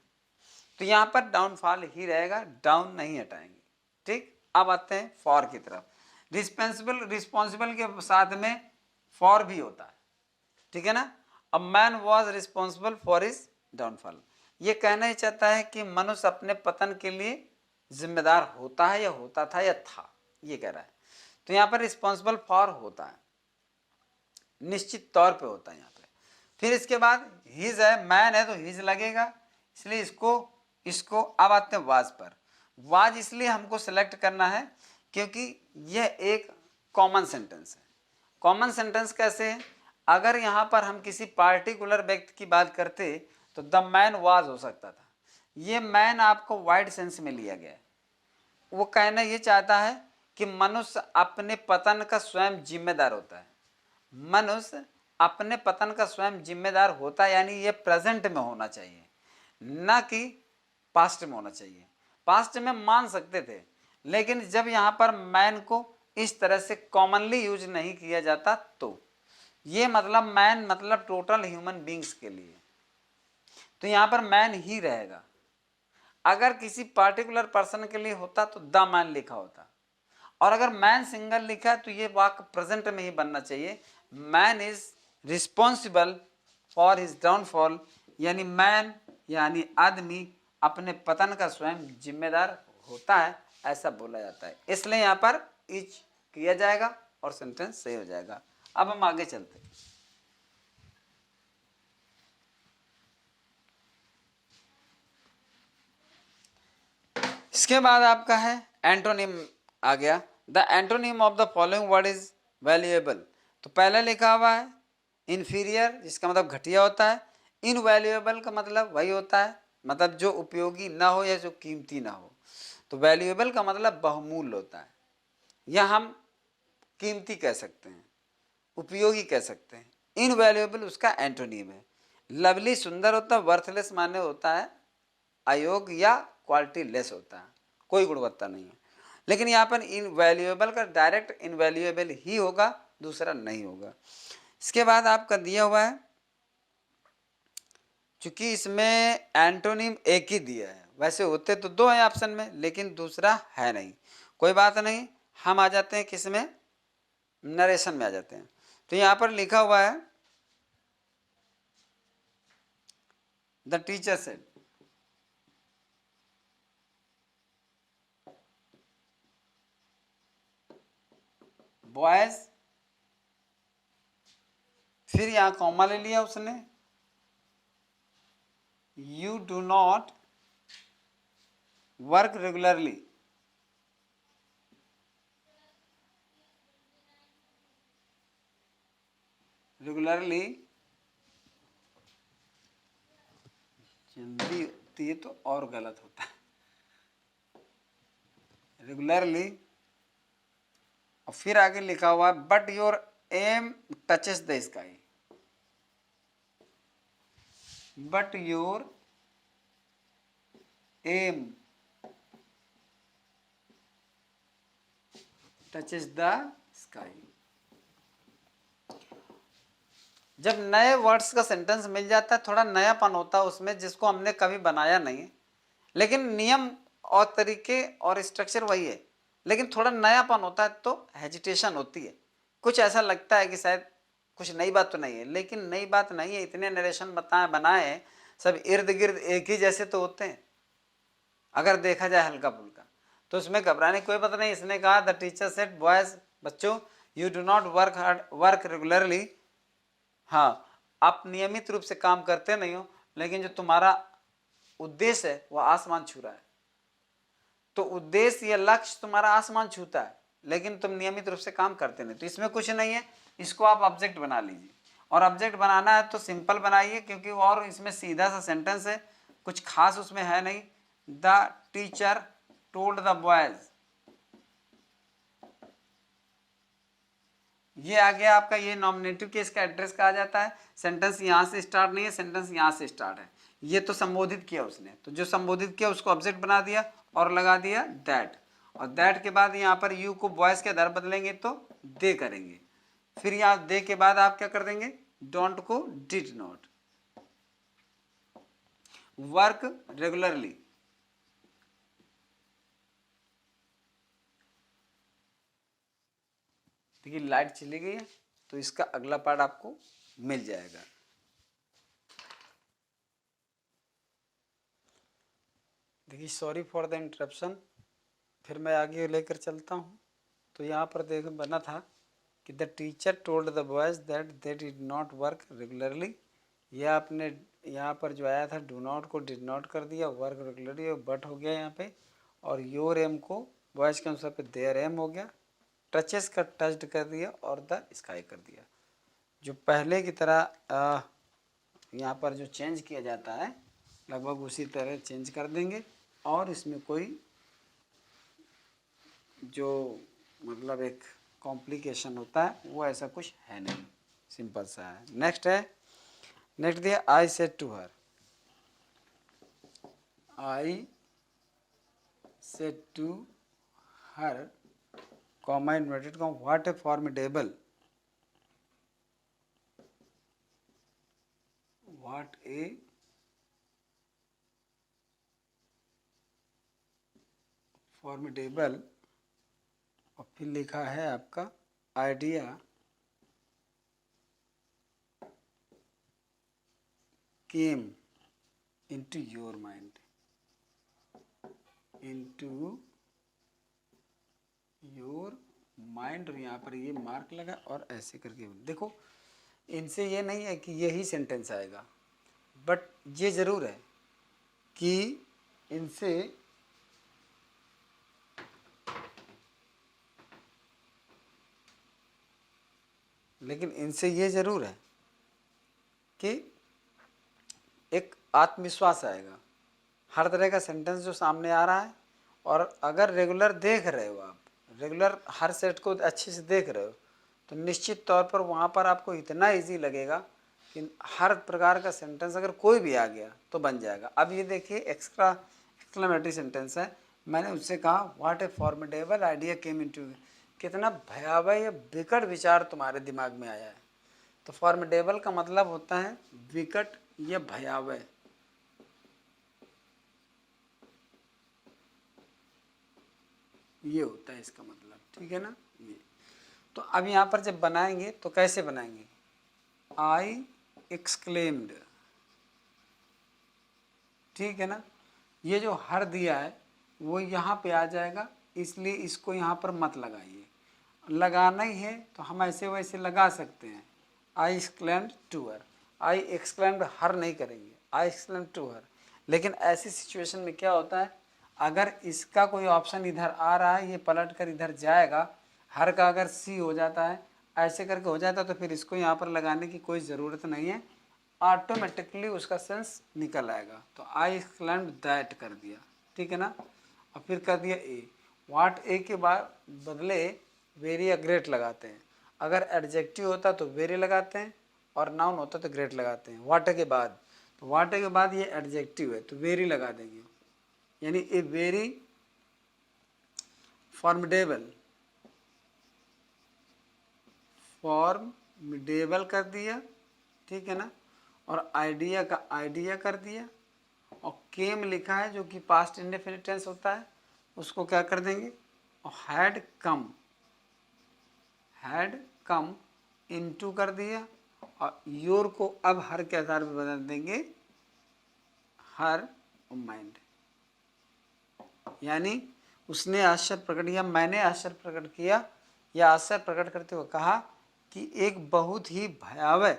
A: तो यहाँ पर डाउनफॉल ही रहेगा, डाउन नहीं हटाएंगे। ठीक, अब आते हैं फॉर की तरफ। रिस्पॉन्सिबल के साथ में फॉर भी होता है, ठीक है ना। A man was responsible for his downfall, ये कहना ही चाहता है कि मनुष्य अपने पतन के लिए जिम्मेदार होता है, या होता था, या था, ये कह रहा है। तो यहाँ पर रिस्पॉन्सिबल फॉर होता है, निश्चित तौर पे होता है यहाँ पे। फिर इसके बाद हिज है, मैन है तो हिज लगेगा, इसलिए इसको अब आते हैं वाज पर। वाज इसलिए हमको सेलेक्ट करना है क्योंकि यह एक कॉमन सेंटेंस है। कॉमन सेंटेंस कैसे है, अगर यहाँ पर हम किसी पार्टिकुलर व्यक्ति की बात करते तो द मैन वाज हो सकता था। ये मैन आपको वाइड सेंस में लिया गया है, वो कहना ये चाहता है कि मनुष्य अपने पतन का स्वयं जिम्मेदार होता है। मनुष्य अपने पतन का स्वयं जिम्मेदार होता है, यानी ये प्रेजेंट में होना चाहिए, ना कि पास्ट में होना चाहिए। पास्ट में मान सकते थे, लेकिन जब यहाँ पर मैन को इस तरह से कॉमनली यूज नहीं किया जाता, तो ये मतलब मैन मतलब टोटल ह्यूमन बींग्स के लिए, तो यहाँ पर मैन ही रहेगा। अगर किसी पार्टिकुलर पर्सन के लिए होता तो द मैन लिखा होता, और अगर मैन सिंगल लिखा है तो ये वाक्य प्रेजेंट में ही बनना चाहिए। Man is responsible for his downfall, यानी मैन यानी आदमी अपने पतन का स्वयं जिम्मेदार होता है, ऐसा बोला जाता है। इसलिए यहाँ पर इज किया जाएगा और सेंटेंस सही हो जाएगा। अब हम आगे चलते हैं। इसके बाद आपका है एंटोनिम आ गया। The antonym of the following word is valuable. तो पहले लिखा हुआ है इन्फीरियर, जिसका मतलब घटिया होता है। इनवैल्यूएबल का मतलब वही होता है, मतलब जो उपयोगी ना हो या जो कीमती ना हो। तो वैल्यूएबल का मतलब बहुमूल्य होता है, या हम कीमती कह सकते हैं, उपयोगी कह सकते हैं। इनवैल्यूएबल उसका एंटोनिम है। लवली सुंदर होता है, वर्थलेस माने होता है अयोग्य या क्वालिटी लेस होता है, कोई गुणवत्ता नहीं है। लेकिन यहाँ पर इनवैल्यूएबल का डायरेक्ट इनवैल्यूएबल ही होगा, दूसरा नहीं होगा। इसके बाद आपका दिया हुआ है चूंकि इसमें एंटोनिम एक ही दिया है, वैसे होते तो दो हैं ऑप्शन में, लेकिन दूसरा है नहीं। कोई बात नहीं, हम आ जाते हैं किस में, नरेशन में आ जाते हैं। तो यहां पर लिखा हुआ है द टीचर सेड, बॉयज, फिर यहां कॉमा ले लिया उसने, you do not work regularly, regularly जल्दी होती है तो और गलत होता है, रेगुलरली, और फिर आगे लिखा हुआ है but your aim touches the sky, but your aim touches the sky. जब नए वर्ड्स का सेंटेंस मिल जाता है, थोड़ा नयापन होता है उसमें, जिसको हमने कभी बनाया नहीं, लेकिन नियम और तरीके और स्ट्रक्चर वही है, लेकिन थोड़ा नयापन होता है तो हेजिटेशन होती है, कुछ ऐसा लगता है कि शायद कुछ नई बात तो नहीं है, लेकिन नई बात नहीं है। इतने नरेशन बनाए सब इर्द गिर्द एक ही जैसे तो होते हैं अगर देखा जाए हल्का फुल्का, तो उसमें घबराने कोई बात नहीं। इसने कहा द टीचर सेड बॉयज, बच्चों, you do not work regularly, हाँ आप नियमित रूप से काम करते नहीं हो, लेकिन जो तुम्हारा उद्देश्य है वह आसमान छू रहा है। तो उद्देश्य या लक्ष्य तुम्हारा आसमान छूता है, लेकिन तुम नियमित रूप से काम करते नहीं, तो इसमें कुछ नहीं है। इसको आप ऑब्जेक्ट बना लीजिए, और ऑब्जेक्ट बनाना है तो सिंपल बनाइए, क्योंकि और इसमें सीधा सा सेंटेंस है, कुछ खास उसमें है नहीं। The teacher told the boys, ये आ गया आपका, ये नॉमिनेटिव केस का एड्रेस कहा जाता है। सेंटेंस यहां से स्टार्ट नहीं है, सेंटेंस यहां से स्टार्ट है। ये तो संबोधित किया उसने, तो जो संबोधित किया उसको ऑब्जेक्ट बना दिया और लगा दिया दैट, और दैट के बाद यहाँ पर यू को बॉयज के आधार बदलेंगे तो दे करेंगे, फिर यहाँ दे के बाद आप क्या कर देंगे, डोंट को डिड नॉट, वर्क रेगुलरली, देखिए लाइट चली गई है, तो इसका अगला पार्ट आपको मिल जाएगा। देखिए सॉरी फॉर द इंटरप्शन, फिर मैं आगे लेकर चलता हूँ। तो यहाँ पर देख बना था कि the teacher told the boys that they did not work regularly, यह आपने यहाँ पर जो आया था डू नॉट को डिड नॉट कर दिया, वर्क रेगुलरली और बट हो गया यहाँ पे, और योर एम को बॉयज के अनुसार पे देयर एम हो गया, टचेस का टच्ड कर दिया और द स्काई कर दिया। जो पहले की तरह यहाँ पर जो चेंज किया जाता है लगभग उसी तरह चेंज कर देंगे, और इसमें कोई जो मतलब एक कॉम्प्लिकेशन होता है वो ऐसा कुछ है नहीं, सिंपल सा है। नेक्स्ट है, नेक्स्ट दिया I said to her, I said to her, comma inverted comma, what a formidable, what a formidable, और फिर लिखा है आपका idea came into your mind, into your mind, और यहाँ पर ये मार्क लगा और ऐसे करके देखो, इनसे ये नहीं है कि यही सेंटेंस आएगा, बट ये जरूर है कि इनसे लेकिन इनसे ये जरूर है कि एक आत्मविश्वास आएगा। हर तरह का सेंटेंस जो सामने आ रहा है, और अगर रेगुलर देख रहे हो आप, रेगुलर हर सेट को अच्छे से देख रहे हो, तो निश्चित तौर पर वहाँ पर आपको इतना इजी लगेगा कि हर प्रकार का सेंटेंस अगर कोई भी आ गया तो बन जाएगा। अब ये देखिए एक्सक्लेमेटरी सेंटेंस है, मैंने उससे कहा what a formidable idea came into, कितना भयावह या विकट विचार तुम्हारे दिमाग में आया है। तो फॉर्मिडेबल का मतलब होता है विकट या भयावह, ये होता है इसका मतलब, ठीक है ना। ये तो अब यहाँ पर जब बनाएंगे तो कैसे बनाएंगे, आई एक्सक्लेम्ड, ठीक है ना। ये जो हर दिया है वो यहाँ पे आ जाएगा, इसलिए इसको यहाँ पर मत लगाइए। लगाना ही है तो हम ऐसे वैसे लगा सकते हैं, I exclaimed to her, I exclaimed her नहीं करेंगे, आई एक्सक्लेम्ड टू हर। लेकिन ऐसी सिचुएशन में क्या होता है, अगर इसका कोई ऑप्शन इधर आ रहा है, ये पलट कर इधर जाएगा, हर का अगर सी हो जाता है, ऐसे करके हो जाता है, तो फिर इसको यहाँ पर लगाने की कोई ज़रूरत नहीं है, ऑटोमेटिकली उसका सेंस निकल आएगा। तो आई एक्सक्लेम्ड दैट कर दिया, ठीक है ना। और फिर कर दिया ए, वाट ए के बाद बदले वेरी या ग्रेट लगाते हैं। अगर एडजेक्टिव होता तो वेरी लगाते हैं, और नाउन होता तो ग्रेट लगाते हैं वाट के बाद। तो वाट के बाद ये एडजेक्टिव है तो वेरी लगा देंगे, यानी ए वेरी फॉर्मिडेबल, फॉर्मिडेबल कर दिया, ठीक है ना। और आइडिया का आइडिया कर दिया, और केम लिखा है जो कि पास्ट इंडेफिनिट टेंस होता है, उसको क्या कर देंगे, और हैड कम इनटू कर दिया, और योर को अब हर के आधार पर बदल देंगे हर माइंड, यानी उसने आश्चर्य प्रकट किया, मैंने आश्चर्य प्रकट किया, या आश्चर्य प्रकट करते हुए कहा कि एक बहुत ही भयावह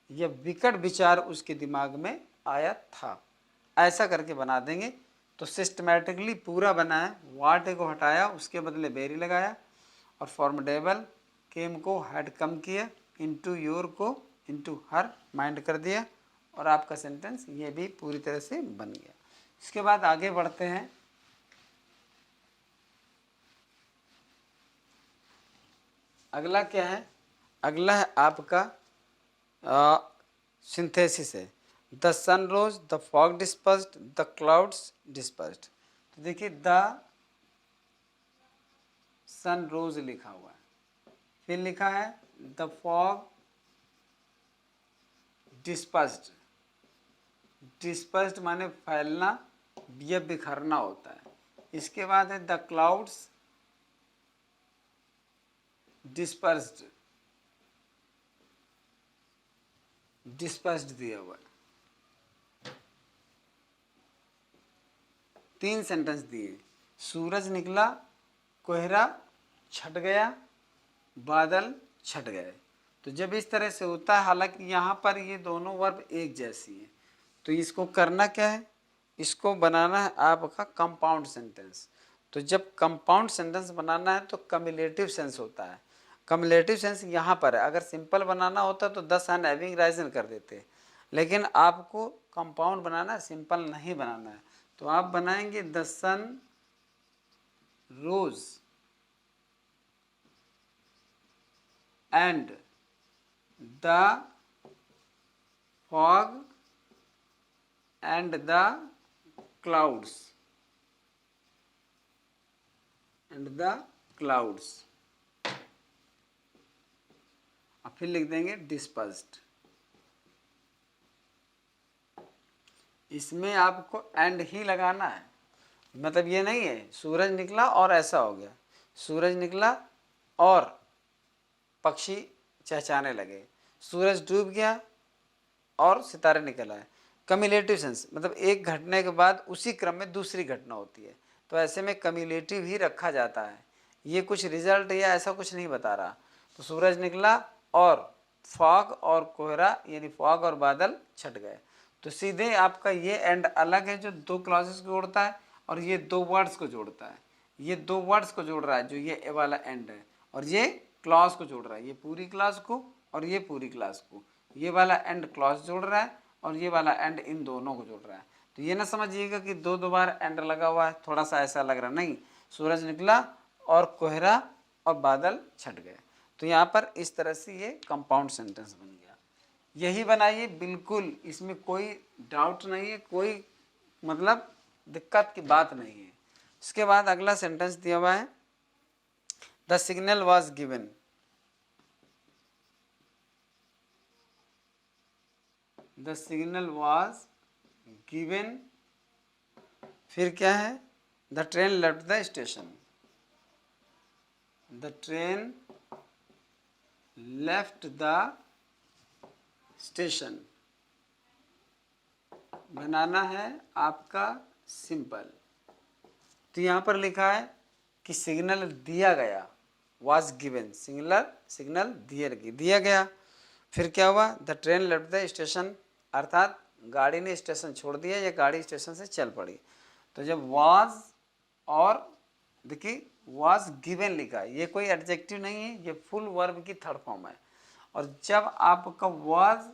A: या विकट विचार उसके दिमाग में आया था। ऐसा करके बना देंगे तो सिस्टमेटिकली पूरा बना है। वाट को हटाया, उसके बदले वेरी लगाया, और फॉर्मिडेबल केम को हैड कम किया, इनटू योर को इनटू हर माइंड कर दिया, और आपका सेंटेंस ये भी पूरी तरह से बन गया। इसके बाद आगे बढ़ते हैं। अगला क्या है, अगला है आपका सिंथेसिस है। The sun rose, the fog dispersed, the clouds dispersed. तो देखिए द सन रोज लिखा हुआ है, फिर लिखा है द फॉग डिस्पर्स्ड। डिस्पर्स्ड माने फैलना या बिखरना होता है। इसके बाद है द क्लाउड्स डिस्पर्स्ड, डिस्पर्स्ड दिया हुआ है। 3 सेंटेंस दिए, सूरज निकला, कोहरा छट गया, बादल छट गए। तो जब इस तरह से होता है, हालांकि यहाँ पर ये दोनों वर्ब एक जैसी हैं, तो इसको करना क्या है, इसको बनाना है आपका कंपाउंड सेंटेंस। तो जब कंपाउंड सेंटेंस बनाना है तो कम्युलेटिव सेंस होता है। कम्युलेटिव सेंस यहाँ पर है, अगर सिंपल बनाना होता तो द सन हैविंग राइजन कर देते, लेकिन आपको कंपाउंड बनाना है, सिंपल नहीं बनाना है। तो आप बनाएंगे the sun rose and the fog and the clouds, and the clouds, और फिर लिख देंगे डिस्पर्स्ड। इसमें आपको एंड ही लगाना है, मतलब ये नहीं है सूरज निकला और ऐसा हो गया, सूरज निकला और पक्षी चहचहाने लगे, सूरज डूब गया और सितारे निकल आए। कम्युलेटिव सेंस मतलब एक घटने के बाद उसी क्रम में दूसरी घटना होती है, तो ऐसे में कम्युलेटिव ही रखा जाता है। ये कुछ रिजल्ट या ऐसा कुछ नहीं बता रहा। तो सूरज निकला और फॉग और कोहरा यानी फॉग और बादल छट गए। तो सीधे आपका ये एंड अलग है जो 2 क्लॉजेस को जोड़ता है, और ये 2 वर्ड्स को जोड़ता है। ये 2 वर्ड्स को जोड़ रहा है जो ये वाला एंड है, और ये क्लॉज को जोड़ रहा है, ये पूरी क्लास को और ये पूरी क्लास को। ये वाला एंड क्लॉज जोड़ रहा है और ये वाला एंड इन दोनों को जोड़ रहा है। तो ये ना समझिएगा कि 2 बार एंड लगा हुआ है, थोड़ा सा ऐसा लग रहा, नहीं। सूरज निकला और कोहरा और बादल छट गए। तो यहाँ पर इस तरह से ये कंपाउंड सेंटेंस बन गया। यही बनाइए, बिल्कुल इसमें कोई डाउट नहीं है, कोई मतलब दिक्कत की बात नहीं है। इसके बाद अगला सेंटेंस दिया हुआ है the signal was given. The signal was given, फिर क्या है the train left the station. The train left the station बनाना है आपका सिंपल। तो यहाँ पर लिखा है कि सिग्नल दिया गया, वाज गिवन, सिग्नल दिया गया। फिर क्या हुआ, the train left the station, अर्थात गाड़ी ने स्टेशन छोड़ दिया या गाड़ी स्टेशन से चल पड़ी। तो जब वाज और देखिए वाज गिवन लिखा है, ये कोई एडजेक्टिव नहीं है, ये फुल वर्ब की थर्ड फॉर्म है। और जब आपका वाज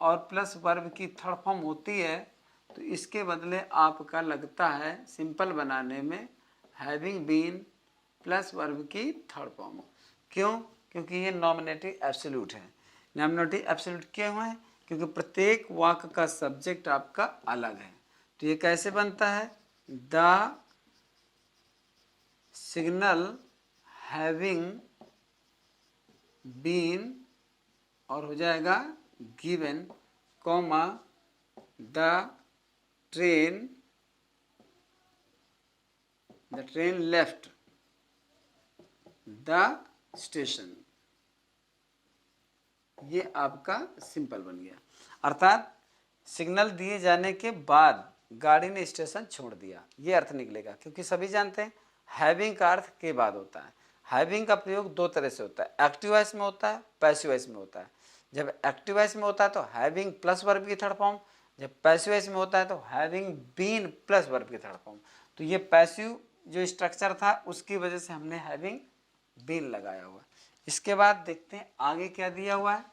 A: और प्लस वर्ब की थर्ड फॉर्म होती है तो इसके बदले आपका लगता है सिंपल बनाने में हैविंग बीन प्लस वर्ब की थर्ड फॉर्म। क्यों? क्योंकि ये नॉमिनेटिव एब्सोल्यूट है। नॉमिनेटिव एब्सोल्यूट क्यों है? क्योंकि प्रत्येक वाक्य का सब्जेक्ट आपका अलग है। तो ये कैसे बनता है, द सिग्नल हैविंग बीन और हो जाएगा given comma the train left the station. ये आपका सिंपल बन गया। अर्थात सिग्नल दिए जाने के बाद गाड़ी ने स्टेशन छोड़ दिया, ये अर्थ निकलेगा। क्योंकि सभी जानते हैं हैविंग का अर्थ के बाद होता है। हैविंग का प्रयोग दो तरह से होता है, एक्टिव वॉइस में होता है, पैसिव वॉइस में होता है। जब एक्टिव वॉइस में होता है तो हैविंग प्लस वर्ब की थर्ड फॉर्म, जब पैसिव वॉइस में होता है तो हैविंग बीन प्लस वर्ब की थर्ड फॉर्म। तो ये पैसिव जो स्ट्रक्चर था उसकी वजह से हमने हैविंग बीन लगाया हुआ। इसके बाद देखते हैं आगे क्या दिया हुआ है।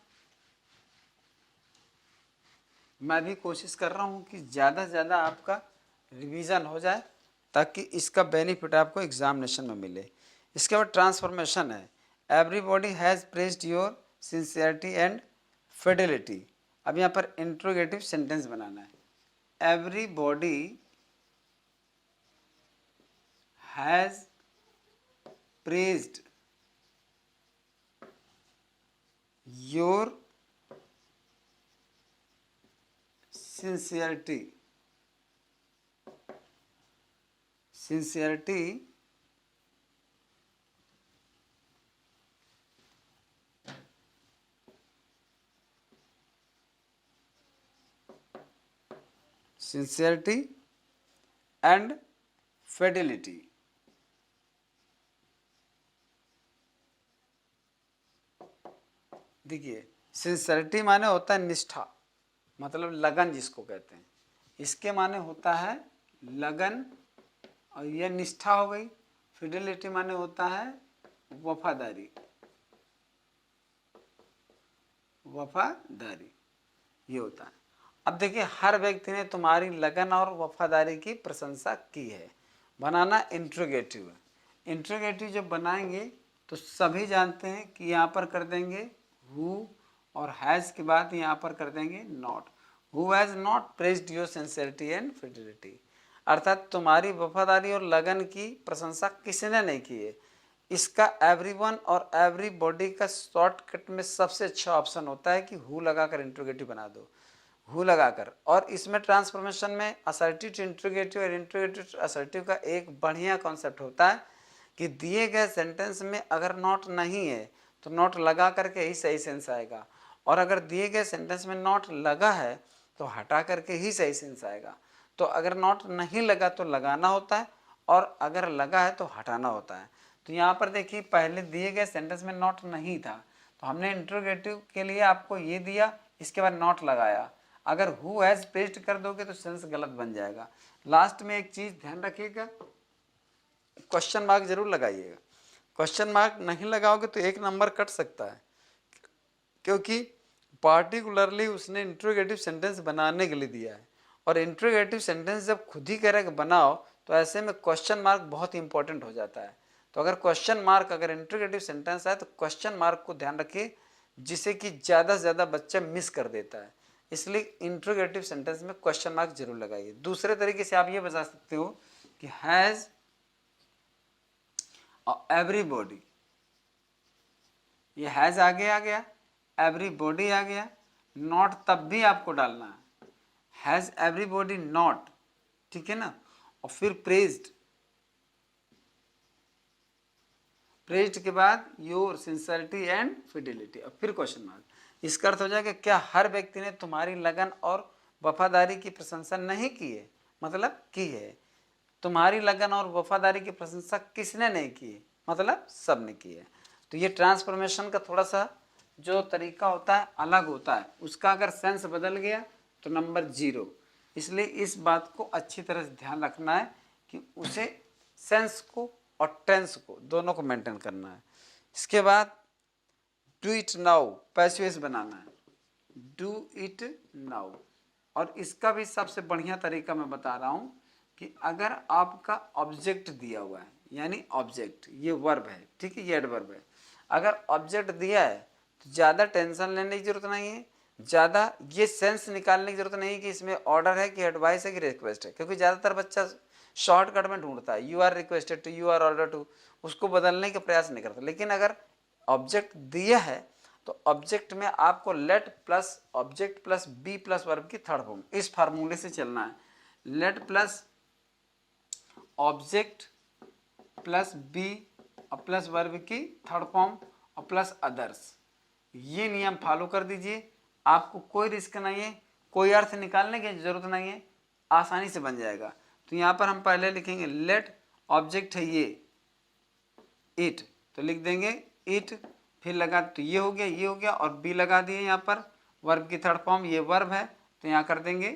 A: मैं भी कोशिश कर रहा हूँ कि ज़्यादा से ज़्यादा आपका रिवीजन हो जाए ताकि इसका बेनिफिट आपको एग्जामिनेशन में मिले। इसके बाद ट्रांसफॉर्मेशन है, everybody has praised your sincerity and Fidelity. अब यहाँ पर इंट्रोगेटिव सेंटेंस बनाना है। Everybody has praised your sincerity and fidelity। देखिए सिंसियरिटी माने होता है निष्ठा, मतलब लगन जिसको कहते हैं। इसके माने होता है लगन और यह निष्ठा हो गई। फिडेलिटी माने होता है वफादारी, ये होता है। अब देखिए हर व्यक्ति ने तुम्हारी लगन और वफादारी की प्रशंसा की है। बनाना इंट्रोगेटिव है। इंट्रोगेटिव जब बनाएंगे तो सभी जानते हैं कि यहाँ पर कर देंगे हु और हैज़ के बाद यहाँ पर कर देंगे not. Who has not praised your sincerity and Fidelity, अर्थात तुम्हारी वफादारी और लगन की प्रशंसा किसने नहीं की है। इसका एवरीवन और एवरीबॉडी का शॉर्टकट में सबसे अच्छा ऑप्शन होता है कि हु लगाकर इंट्रोगेटिव बना दो, हु लगाकर। और इसमें ट्रांसफॉर्मेशन में असर्टिव टू इंट्रोगेटिव और इंट्रोगेटिव टू असर्टिव का एक बढ़िया कॉन्सेप्ट होता है कि दिए गए सेंटेंस में अगर नॉट नहीं है तो नॉट लगा करके ही सही सेंस आएगा, और अगर दिए गए सेंटेंस में नॉट लगा है तो हटा करके ही सही सेंस आएगा। तो अगर नॉट नहीं लगा तो लगाना होता है, और अगर लगा है तो हटाना होता है। तो यहाँ पर देखिए पहले दिए गए सेंटेंस में नॉट नहीं था तो हमने इंट्रोगेटिव के लिए आपको ये दिया, इसके बाद नॉट लगाया। अगर हु हैज़ प्रेज्ड कर दोगे तो सेंस गलत बन जाएगा। लास्ट में एक चीज़ ध्यान रखिएगा, क्वेश्चन मार्क जरूर लगाइएगा। क्वेश्चन मार्क नहीं लगाओगे तो एक नंबर कट सकता है, क्योंकि पार्टिकुलरली उसने इंट्रोगेटिव सेंटेंस बनाने के लिए दिया है। और इंट्रोगेटिव सेंटेंस जब खुद ही कह रहा है कि बनाओ तो ऐसे में क्वेश्चन मार्क बहुत इंपॉर्टेंट हो जाता है। तो अगर क्वेश्चन मार्क अगर इंट्रोगेटिव सेंटेंस है तो क्वेश्चन मार्क को ध्यान रखिए, जिसे कि ज़्यादा से ज़्यादा बच्चा मिस कर देता है। इसलिए इंट्रोगेटिव सेंटेंस में क्वेश्चन मार्क जरूर लगाइए। दूसरे तरीके से आप ये बता सकते हो कि हैज़ और एवरीबॉडी, ये हैज़ आगे आ गया, एवरीबॉडी आ गया, नॉट तब भी आपको डालना है, हैज़ एवरीबॉडी नॉट, ठीक है ना। और फिर प्रेज्ड, प्रेज्ड के बाद योर सिंसियरिटी एंड फिडिलिटी, और फिर क्वेश्चन मार्क। इसका अर्थ हो जाएगा क्या हर व्यक्ति ने तुम्हारी लगन और वफादारी की प्रशंसा नहीं की है, मतलब की है। तुम्हारी लगन और वफादारी की प्रशंसा किसने नहीं की है, मतलब सब ने की है। तो ये ट्रांसफॉर्मेशन का थोड़ा सा जो तरीका होता है अलग होता है, उसका अगर सेंस बदल गया तो नंबर 0। इसलिए इस बात को अच्छी तरह से ध्यान रखना है कि उसे सेंस को और टेंस को दोनों को मेंटेन करना है। इसके बाद do it now passive voice बनाना है, डू इट नाउ। और इसका भी सबसे बढ़िया तरीका मैं बता रहा हूँ कि अगर आपका ऑब्जेक्ट दिया हुआ है, यानी ऑब्जेक्ट ये वर्ब है, ठीक है, ये एडवर्ब है। अगर ऑब्जेक्ट दिया है तो ज़्यादा टेंशन लेने की जरूरत नहीं है, ज़्यादा ये सेंस निकालने की जरूरत नहीं है कि इसमें ऑर्डर है कि एडवाइस है कि रिक्वेस्ट है, क्योंकि ज़्यादातर बच्चा शॉर्टकट में ढूंढता है, you are requested to, you are order to, उसको बदलने का प्रयास नहीं करता। लेकिन अगर ऑब्जेक्ट दिया है तो ऑब्जेक्ट में आपको let plus object plus be plus verb की थर्ड फॉर्म, इस फार्मूले से चलना है। Let plus object plus be और प्लस वर्ब की थर्ड फॉर्म और प्लस अदर्स, ये नियम फॉलो कर दीजिए। आपको कोई रिस्क नहीं है, कोई अर्थ निकालने की जरूरत नहीं है, आसानी से बन जाएगा। तो यहाँ पर हम पहले लिखेंगे लेट, ऑब्जेक्ट है ये इट, तो लिख देंगे इट, फिर लगा तो ये हो गया, ये हो गया, और बी लगा दिए यहाँ पर वर्ब की थर्ड फॉर्म, ये वर्ब है तो यहाँ कर देंगे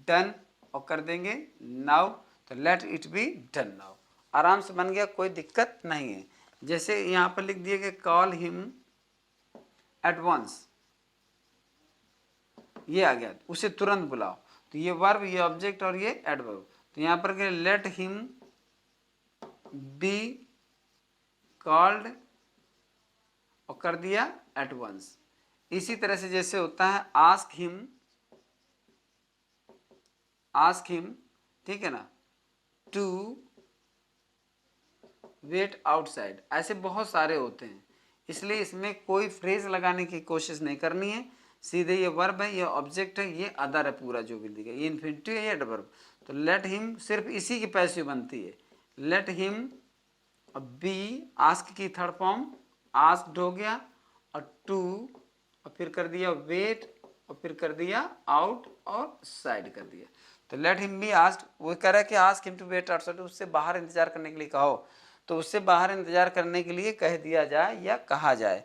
A: डन और कर देंगे नाउ, तो let it be done now. आराम से बन गया, कोई दिक्कत नहीं है। जैसे यहाँ पर लिख दिए कि कॉल हिम एट वंस, ये आ गया, उसे तुरंत बुलाओ, तो ये वर्ब, ये ऑब्जेक्ट और ये एडवर्ब। तो यहाँ पर लेट हिम बी कॉल्ड और कर दिया एट वंस। इसी तरह से जैसे होता है आस्क हिम, ठीक है ना, टू वेट आउटसाइड, ऐसे बहुत सारे होते हैं। इसलिए इसमें कोई फ्रेज लगाने की कोशिश नहीं करनी है, सीधे ये वर्ब है, ये ऑब्जेक्ट है, ये अदर है, पूरा जो भी दिखा, ये इन्फिनिटिव है, ये एडवर्ब। तो लेट हिम सिर्फ इसी की पैसिव बनती है, लेट हिम बी, आस्क की थर्ड फॉर्म आस्क्ड हो गया, और टू और फिर कर दिया वेट और फिर कर दिया आउट और साइड कर दिया। तो लेट हिम बी आस्क्ड, वो कह रहा है कि ask him to wait outside, उससे बाहर इंतजार करने के लिए कहो, तो उससे बाहर इंतजार करने के लिए कह दिया जाए या कहा जाए।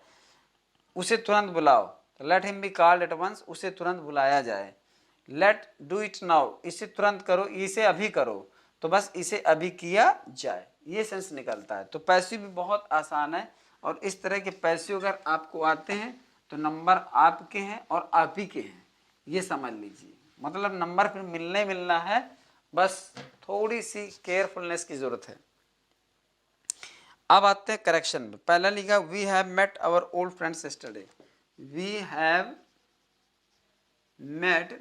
A: उसे तुरंत बुलाओ, तो let him be called at once, उसे तुरंत बुलाया जाए। लेट डू इट नाउ, इसे तुरंत करो, इसे अभी करो, तो बस इसे अभी किया जाए, ये सेंस निकलता है। तो पैसिव भी बहुत आसान है, और इस तरह के पैसिव अगर आपको आते हैं तो नंबर आपके हैं और आप ही के हैं, ये समझ लीजिए। मतलब नंबर फिर मिलना है, बस थोड़ी सी केयरफुलनेस की जरूरत है। अब आते हैं करेक्शन में। पहला लिखा we have met our old friends yesterday, we have met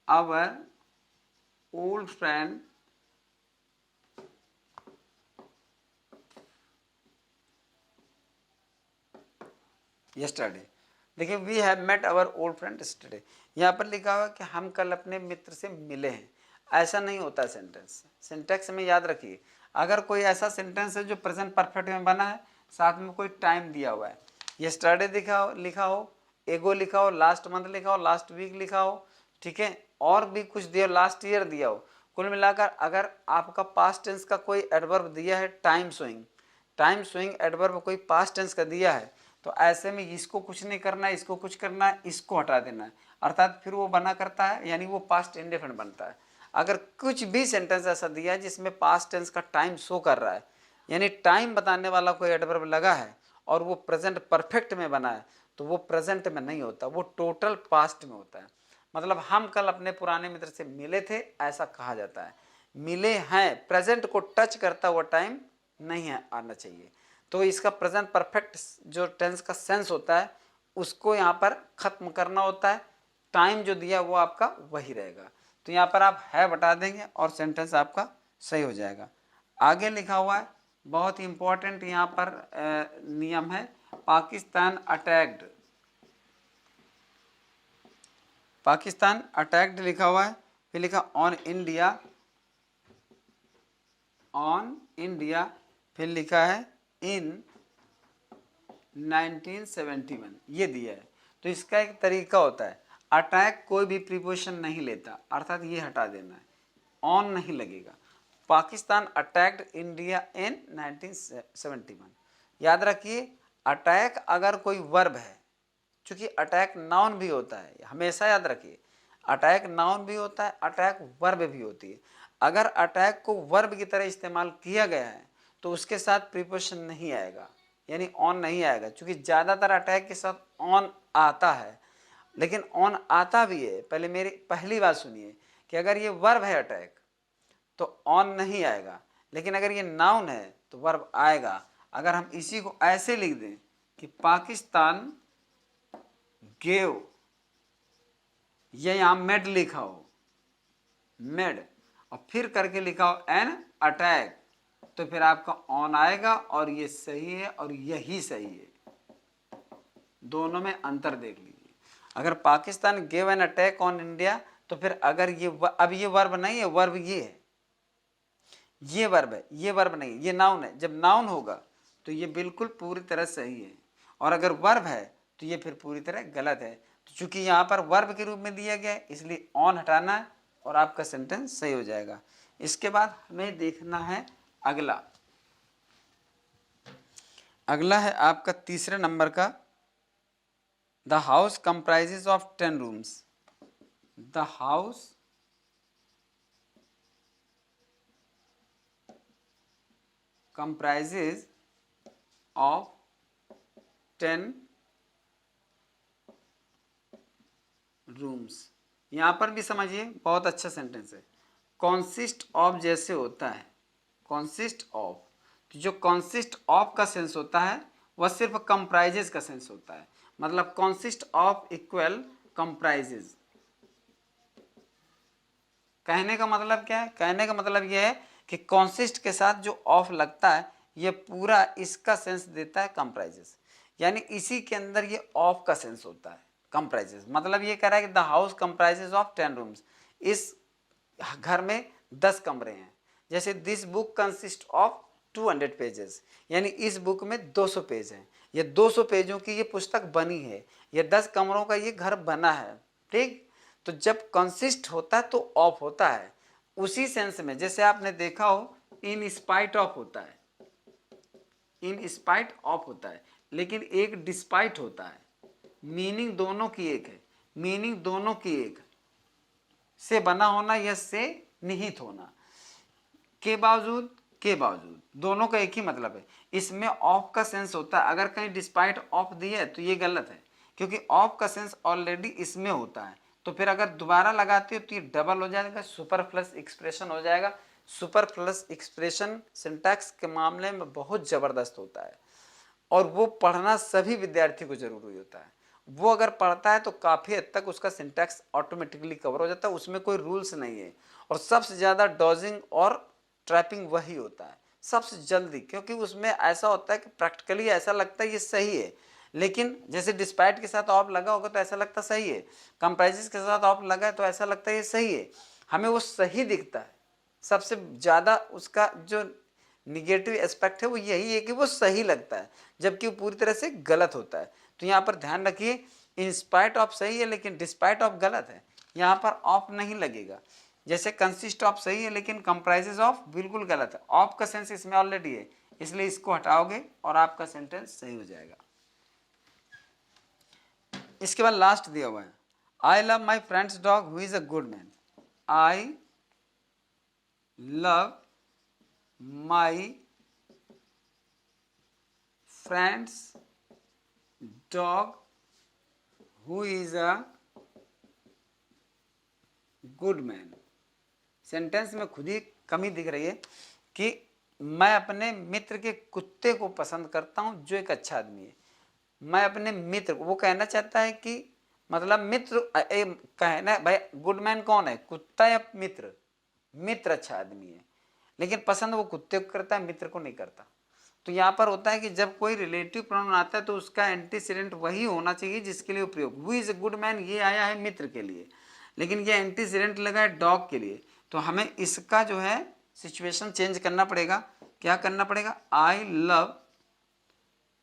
A: our old friend yesterday. देखिए we have met our old friend yesterday, यहाँ पर लिखा हुआ कि हम कल अपने मित्र से मिले हैं, ऐसा नहीं होता सेंटेंस। सिंटेक्स में याद रखिए, अगर कोई ऐसा सेंटेंस है जो प्रेजेंट परफेक्ट में बना है, साथ में कोई टाइम दिया हुआ है, यस्टरडे लिखा हो, एगो लिखा हो, लास्ट मंथ लिखा हो, लास्ट वीक लिखा हो, ठीक है, और भी कुछ दिया, लास्ट ईयर दिया हो, कुल मिलाकर अगर आपका पास्ट टेंस का कोई एडवर्ब दिया है, टाइम शोइंग एडवर्ब कोई पास्ट टेंस का दिया है, तो ऐसे में इसको कुछ नहीं करना है, इसको कुछ करना है, इसको हटा देना है, अर्थात फिर वो बना करता है, यानी वो पास्ट इंडेफिनिट बनता है। अगर कुछ भी सेंटेंस ऐसा दिया है जिसमें पास्ट टेंस का टाइम शो कर रहा है, यानी टाइम बताने वाला कोई एडवर्ब लगा है और वो प्रेजेंट परफेक्ट में बना है, तो वो प्रेजेंट में नहीं होता, वो टोटल पास्ट में होता है। मतलब हम कल अपने पुराने मित्र से मिले थे, ऐसा कहा जाता है। मिले हैं, प्रेजेंट को टच करता हुआ टाइम नहीं है आना चाहिए। तो इसका प्रेजेंट परफेक्ट जो टेंस का सेंस होता है उसको यहाँ पर खत्म करना होता है, टाइम जो दिया वो आपका वही रहेगा। तो यहाँ पर आप है बता देंगे और सेंटेंस आपका सही हो जाएगा। आगे लिखा हुआ है बहुत ही इंपॉर्टेंट यहाँ पर नियम है, पाकिस्तान अटैक्ड लिखा हुआ है, फिर लिखा ऑन इंडिया, फिर लिखा है इन 1971 ये दिया है। तो इसका एक तरीका होता है, अटैक कोई भी प्रीपोजिशन नहीं लेता, अर्थात ये हटा देना है, ऑन नहीं लगेगा। Pakistan attacked India in 1971। याद रखिए अटैक अगर कोई वर्ब है, चूंकि अटैक नाउन भी होता है, हमेशा याद रखिए अटैक नाउन भी होता है, अटैक वर्ब भी होती है। अगर अटैक को वर्ब की तरह इस्तेमाल किया गया है तो उसके साथ प्रीपोजिशन नहीं आएगा, यानी ऑन नहीं आएगा, क्योंकि ज़्यादातर अटैक के साथ ऑन आता है, लेकिन ऑन आता भी है। पहले मेरी पहली बात सुनिए कि अगर ये वर्ब है अटैक तो ऑन नहीं आएगा, लेकिन अगर ये नाउन है तो वर्ब आएगा। अगर हम इसी को ऐसे लिख दें कि पाकिस्तान गेव, ये यहां मेड लिखा हो, मेड, और फिर करके लिखा हो एन अटैक, तो फिर आपका ऑन आएगा और ये सही है और यही सही है। दोनों में अंतर देख लीजिए। अगर Pakistan gave an attack on India, तो फिर अगर ये अब ये वर्ब नहीं है, वर्ब ये है, ये वर्ब है, ये वर्ब नहीं, ये नाउन है। जब नाउन होगा तो ये बिल्कुल पूरी तरह सही है, और अगर वर्ब है तो ये फिर पूरी तरह गलत है। तो चूंकि यहाँ पर वर्ब के रूप में दिया गया है, इसलिए ऑन हटाना है और आपका सेंटेंस सही हो जाएगा। इसके बाद हमें देखना है अगला। अगला है आपका तीसरे नंबर का, the house comprises of 10 rooms. The house comprises of 10 rooms। यहां पर भी समझिए बहुत अच्छा सेंटेंस है। कॉन्सिस्ट ऑफ जैसे होता है, कॉन्सिस्ट ऑफ, तो जो कॉन्सिस्ट ऑफ का सेंस होता है वह सिर्फ कंप्राइजेज का सेंस होता है। मतलब कॉन्सिस्ट ऑफ इक्वल कंप्राइजेज। कहने का मतलब क्या है? कहने का मतलब यह है कि कॉन्सिस्ट के साथ जो ऑफ लगता है ये पूरा इसका सेंस देता है कंप्राइजेस, यानी इसी के अंदर ये ऑफ का सेंस होता है कंप्राइजेस। मतलब ये कह रहा है कि the house comprises of 10 rooms. इस घर में 10 कमरे हैं। जैसे this book consist of 200 pages, यानी इस बुक में 200 पेज हैं। ये 200 पेजों की ये पुस्तक बनी है, ये 10 कमरों का ये घर बना है। ठीक, तो जब कंसिस्ट होता है तो ऑफ होता है। उसी सेंस में जैसे आपने देखा हो इन स्पाइट ऑफ होता है, इन स्पाइट ऑफ होता है, लेकिन एक डिस्पाइट होता है। मीनिंग दोनों की एक है, मीनिंग दोनों की एक से बना होना या से निहित होना, के बावजूद दोनों का एक ही मतलब है। इसमें ऑफ का सेंस होता है। अगर कहीं डिस्पाइट ऑफ दी है तो ये गलत है, क्योंकि ऑफ का सेंस ऑलरेडी इसमें होता है। तो फिर अगर दोबारा लगाते हो तो ये डबल हो जाएगा, सुपरफ्लस एक्सप्रेशन हो जाएगा। सुपरफ्लस एक्सप्रेशन सिंटैक्स के मामले में बहुत ज़बरदस्त होता है, और वो पढ़ना सभी विद्यार्थी को जरूरी होता है। वो अगर पढ़ता है तो काफ़ी हद तक उसका सिंटैक्स ऑटोमेटिकली कवर हो जाता है, उसमें कोई रूल्स नहीं है। और सबसे ज़्यादा डॉजिंग और ट्रैपिंग वही होता है सबसे जल्दी, क्योंकि उसमें ऐसा होता है कि प्रैक्टिकली ऐसा लगता है ये सही है, लेकिन जैसे डिस्पाइट के साथ ऑफ लगा होगा तो ऐसा लगता सही है, कंप्राइजेस के साथ ऑफ लगा है तो ऐसा लगता है ये सही है। हमें वो सही दिखता है। सबसे ज़्यादा उसका जो निगेटिव एस्पेक्ट है वो यही है कि वो सही लगता है, जबकि वो पूरी तरह से गलत होता है। तो यहाँ पर ध्यान रखिए, इंस्पाइट ऑफ सही है लेकिन डिस्पाइट ऑफ गलत है, यहाँ पर ऑफ नहीं लगेगा। जैसे कंसिस्ट ऑफ सही है लेकिन कंप्राइजेस ऑफ बिल्कुल गलत है। ऑफ का सेंस इसमें ऑलरेडी है, इसलिए इसको हटाओगे और आपका सेंटेंस सही हो जाएगा। इसके बाद लास्ट दिया हुआ है, I love my friends dog who is a good man. I love my friends dog who is a good man. Sentence में खुद ही कमी दिख रही है कि मैं अपने मित्र के कुत्ते को पसंद करता हूं जो एक अच्छा आदमी है। मैं अपने मित्र को, वो कहना चाहता है कि मतलब मित्र कहना भाई गुड मैन कौन है, कुत्ता या मित्र? मित्र अच्छा आदमी है, लेकिन पसंद वो कुत्ते को करता है, मित्र को नहीं करता। तो यहाँ पर होता है कि जब कोई रिलेटिव प्रोनाउन आता है तो उसका एंटीसीडेंट वही होना चाहिए जिसके लिए प्रयोग। Who is a good man ये आया है मित्र के लिए, लेकिन ये एंटीसीडेंट लगा है डॉग के लिए। तो हमें इसका जो है सिचुएशन चेंज करना पड़ेगा। क्या करना पड़ेगा? I love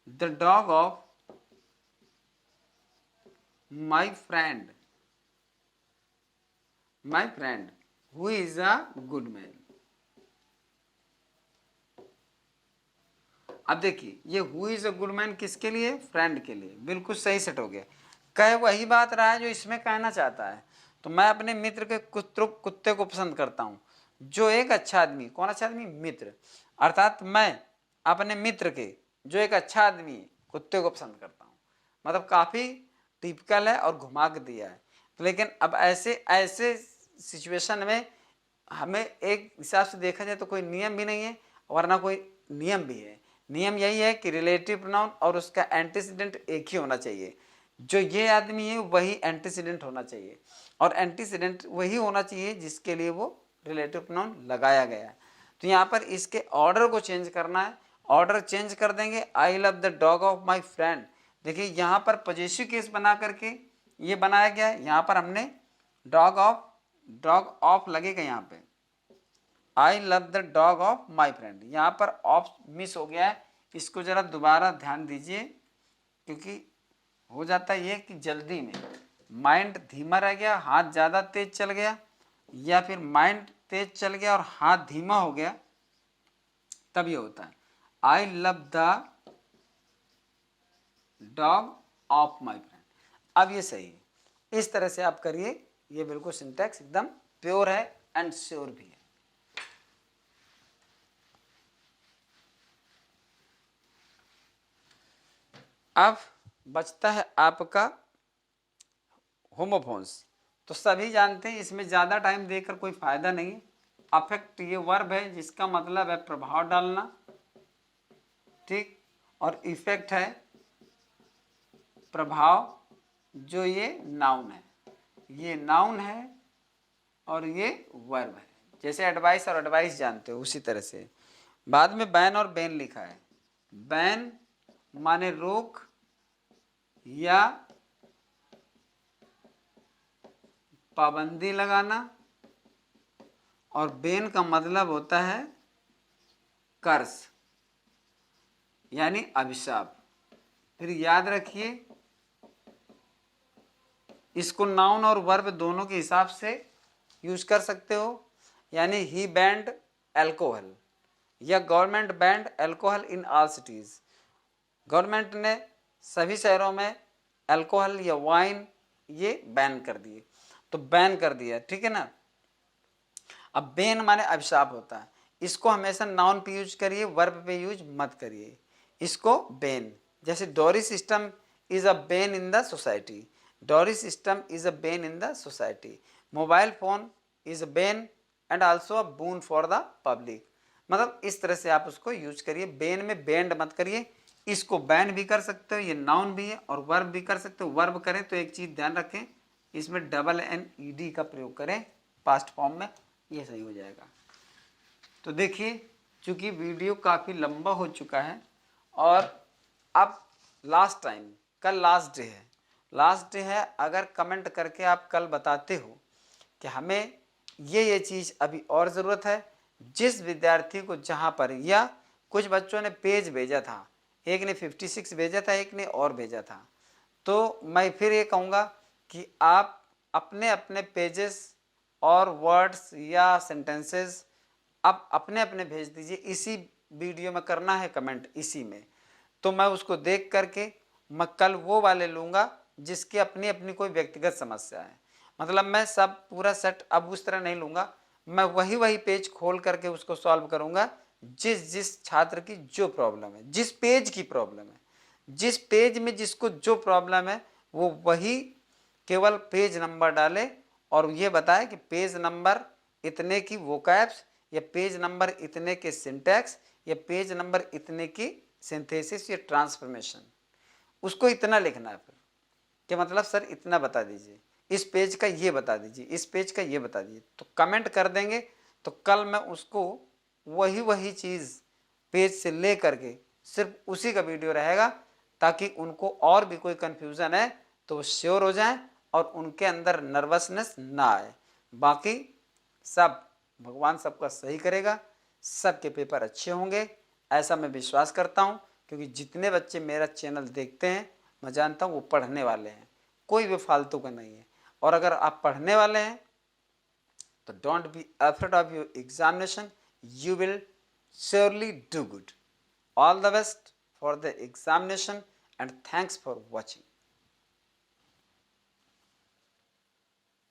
A: the dog of my friend who is a good man. अब देखिए ये who is a good man किसके लिए, फ्रेंड के लिए, बिल्कुल सही सेट हो गया। कह वही बात रहा है जो इसमें कहना चाहता है। तो मैं अपने मित्र के कुत्ते को पसंद करता हूँ, जो एक अच्छा आदमी, कौन अच्छा आदमी, मित्र, अर्थात मैं अपने मित्र के जो एक अच्छा आदमी है कुत्ते को पसंद करता हूँ। मतलब काफ़ी टिपिकल है और घुमा के दिया है। लेकिन अब ऐसे ऐसे सिचुएशन में हमें एक हिसाब से देखा जाए तो कोई नियम भी नहीं है, वरना कोई नियम भी है। नियम यही है कि रिलेटिव प्रोनाउन और उसका एंटीसीडेंट एक ही होना चाहिए। जो ये आदमी है वही एंटीसीडेंट होना चाहिए, और एंटीसीडेंट वही होना चाहिए जिसके लिए वो रिलेटिव प्रोनाउन लगाया गया है। तो यहाँ पर इसके ऑर्डर को चेंज करना है। ऑर्डर चेंज कर देंगे, I love the dog of my friend. देखिए यहाँ पर पॉजिटिव केस बना करके ये बनाया गया है। यहाँ पर हमने डॉग ऑफ लगेगा यहाँ पे, I love the dog of my friend. यहाँ पर ऑफ मिस हो गया है, इसको जरा दोबारा ध्यान दीजिए, क्योंकि हो जाता है ये कि जल्दी में माइंड धीमा रह गया, हाथ ज़्यादा तेज चल गया, या फिर माइंड तेज चल गया और हाथ धीमा हो गया, तब ये होता है। I love the dog of my friend. अब ये सही है, इस तरह से आप करिए, ये बिल्कुल सिंटैक्स एकदम प्योर है एंड श्योर भी है। अब बचता है आपका होमोफोन्स। तो सभी जानते हैं इसमें ज़्यादा टाइम देकर कोई फायदा नहीं है। अफेक्ट ये वर्ब है जिसका मतलब है प्रभाव डालना, ठीक, और इफेक्ट है प्रभाव, जो ये नाउन है, ये नाउन है और ये वर्ब है। जैसे एडवाइस और एडवाइस जानते हो उसी तरह से। बाद में बैन और बेन लिखा है। बैन माने रोक या पाबंदी लगाना, और बेन का मतलब होता है कर्ज यानी अभिशाप। फिर याद रखिए इसको नाउन और वर्ब दोनों के हिसाब से यूज कर सकते हो। यानी ही बैंड एल्कोहल, या government band alcohol in all cities. Government ने सभी शहरों में अल्कोहल या वाइन ये बैन कर दिए, तो बैन कर दिया, ठीक है ना। अब बेन माने अभिशाप होता है, इसको हमेशा नाउन पे यूज करिए, वर्ब पे यूज मत करिए। इसको बेन, जैसे dowry system is a bane in the society, dowry system is a bane in the society. Mobile phone is a bane and also a boon for the public. मतलब इस तरह से आप उसको यूज करिए, बेन में bend मत करिए। इसको बैन भी कर सकते हो, ये नाउन भी है, और वर्ब भी कर सकते हो। वर्ब करें तो एक चीज़ ध्यान रखें, इसमें NED का प्रयोग करें पास्ट फॉर्म में, ये सही हो जाएगा। तो देखिए चूँकि वीडियो काफ़ी लंबा हो चुका है, और अब लास्ट टाइम, कल लास्ट डे है, लास्ट डे है। अगर कमेंट करके आप कल बताते हो कि हमें ये चीज़ अभी और ज़रूरत है, जिस विद्यार्थी को जहाँ पर, या कुछ बच्चों ने पेज भेजा था, एक ने 56 भेजा था, एक ने और भेजा था, तो मैं फिर ये कहूँगा कि आप अपने अपने पेजेस और वर्ड्स या सेंटेंसेस आप अपने अपने भेज दीजिए। इसी वीडियो में करना है कमेंट, इसी में, तो मैं उसको देख करके मैं कल वो वाले लूँगा जिसकी अपनी अपनी कोई व्यक्तिगत समस्या है। मतलब मैं सब पूरा सेट अब उस तरह नहीं लूँगा, मैं वही पेज खोल करके उसको सॉल्व करूँगा, जिस जिस छात्र की जो प्रॉब्लम है, जिस पेज की प्रॉब्लम है, जिस पेज में जिसको जो प्रॉब्लम है, वो वही केवल पेज नंबर डाले और ये बताए कि पेज नंबर इतने की वोकैब्स, या पेज नंबर इतने के सिंटैक्स, या पेज नंबर इतने की सिंथेसिस या ट्रांसफॉर्मेशन, उसको इतना लिखना है। फिर क्या मतलब सर इतना बता दीजिए, इस पेज का ये बता दीजिए, इस पेज का ये बता दीजिए, तो कमेंट कर देंगे। तो कल मैं उसको वही चीज़ पेज से ले करके सिर्फ उसी का वीडियो रहेगा, ताकि उनको और भी कोई कन्फ्यूज़न है तो वो श्योर हो जाए और उनके अंदर नर्वसनेस ना आए। बाकी सब भगवान सबका सही करेगा, सबके पेपर अच्छे होंगे, ऐसा मैं विश्वास करता हूँ। क्योंकि जितने बच्चे मेरा चैनल देखते हैं मैं जानता हूँ वो पढ़ने वाले हैं, कोई भी फालतू का नहीं है। और अगर आप पढ़ने वाले हैं तो don't be afraid of your examination, you will surely do good. All the best for the examination and thanks for watching.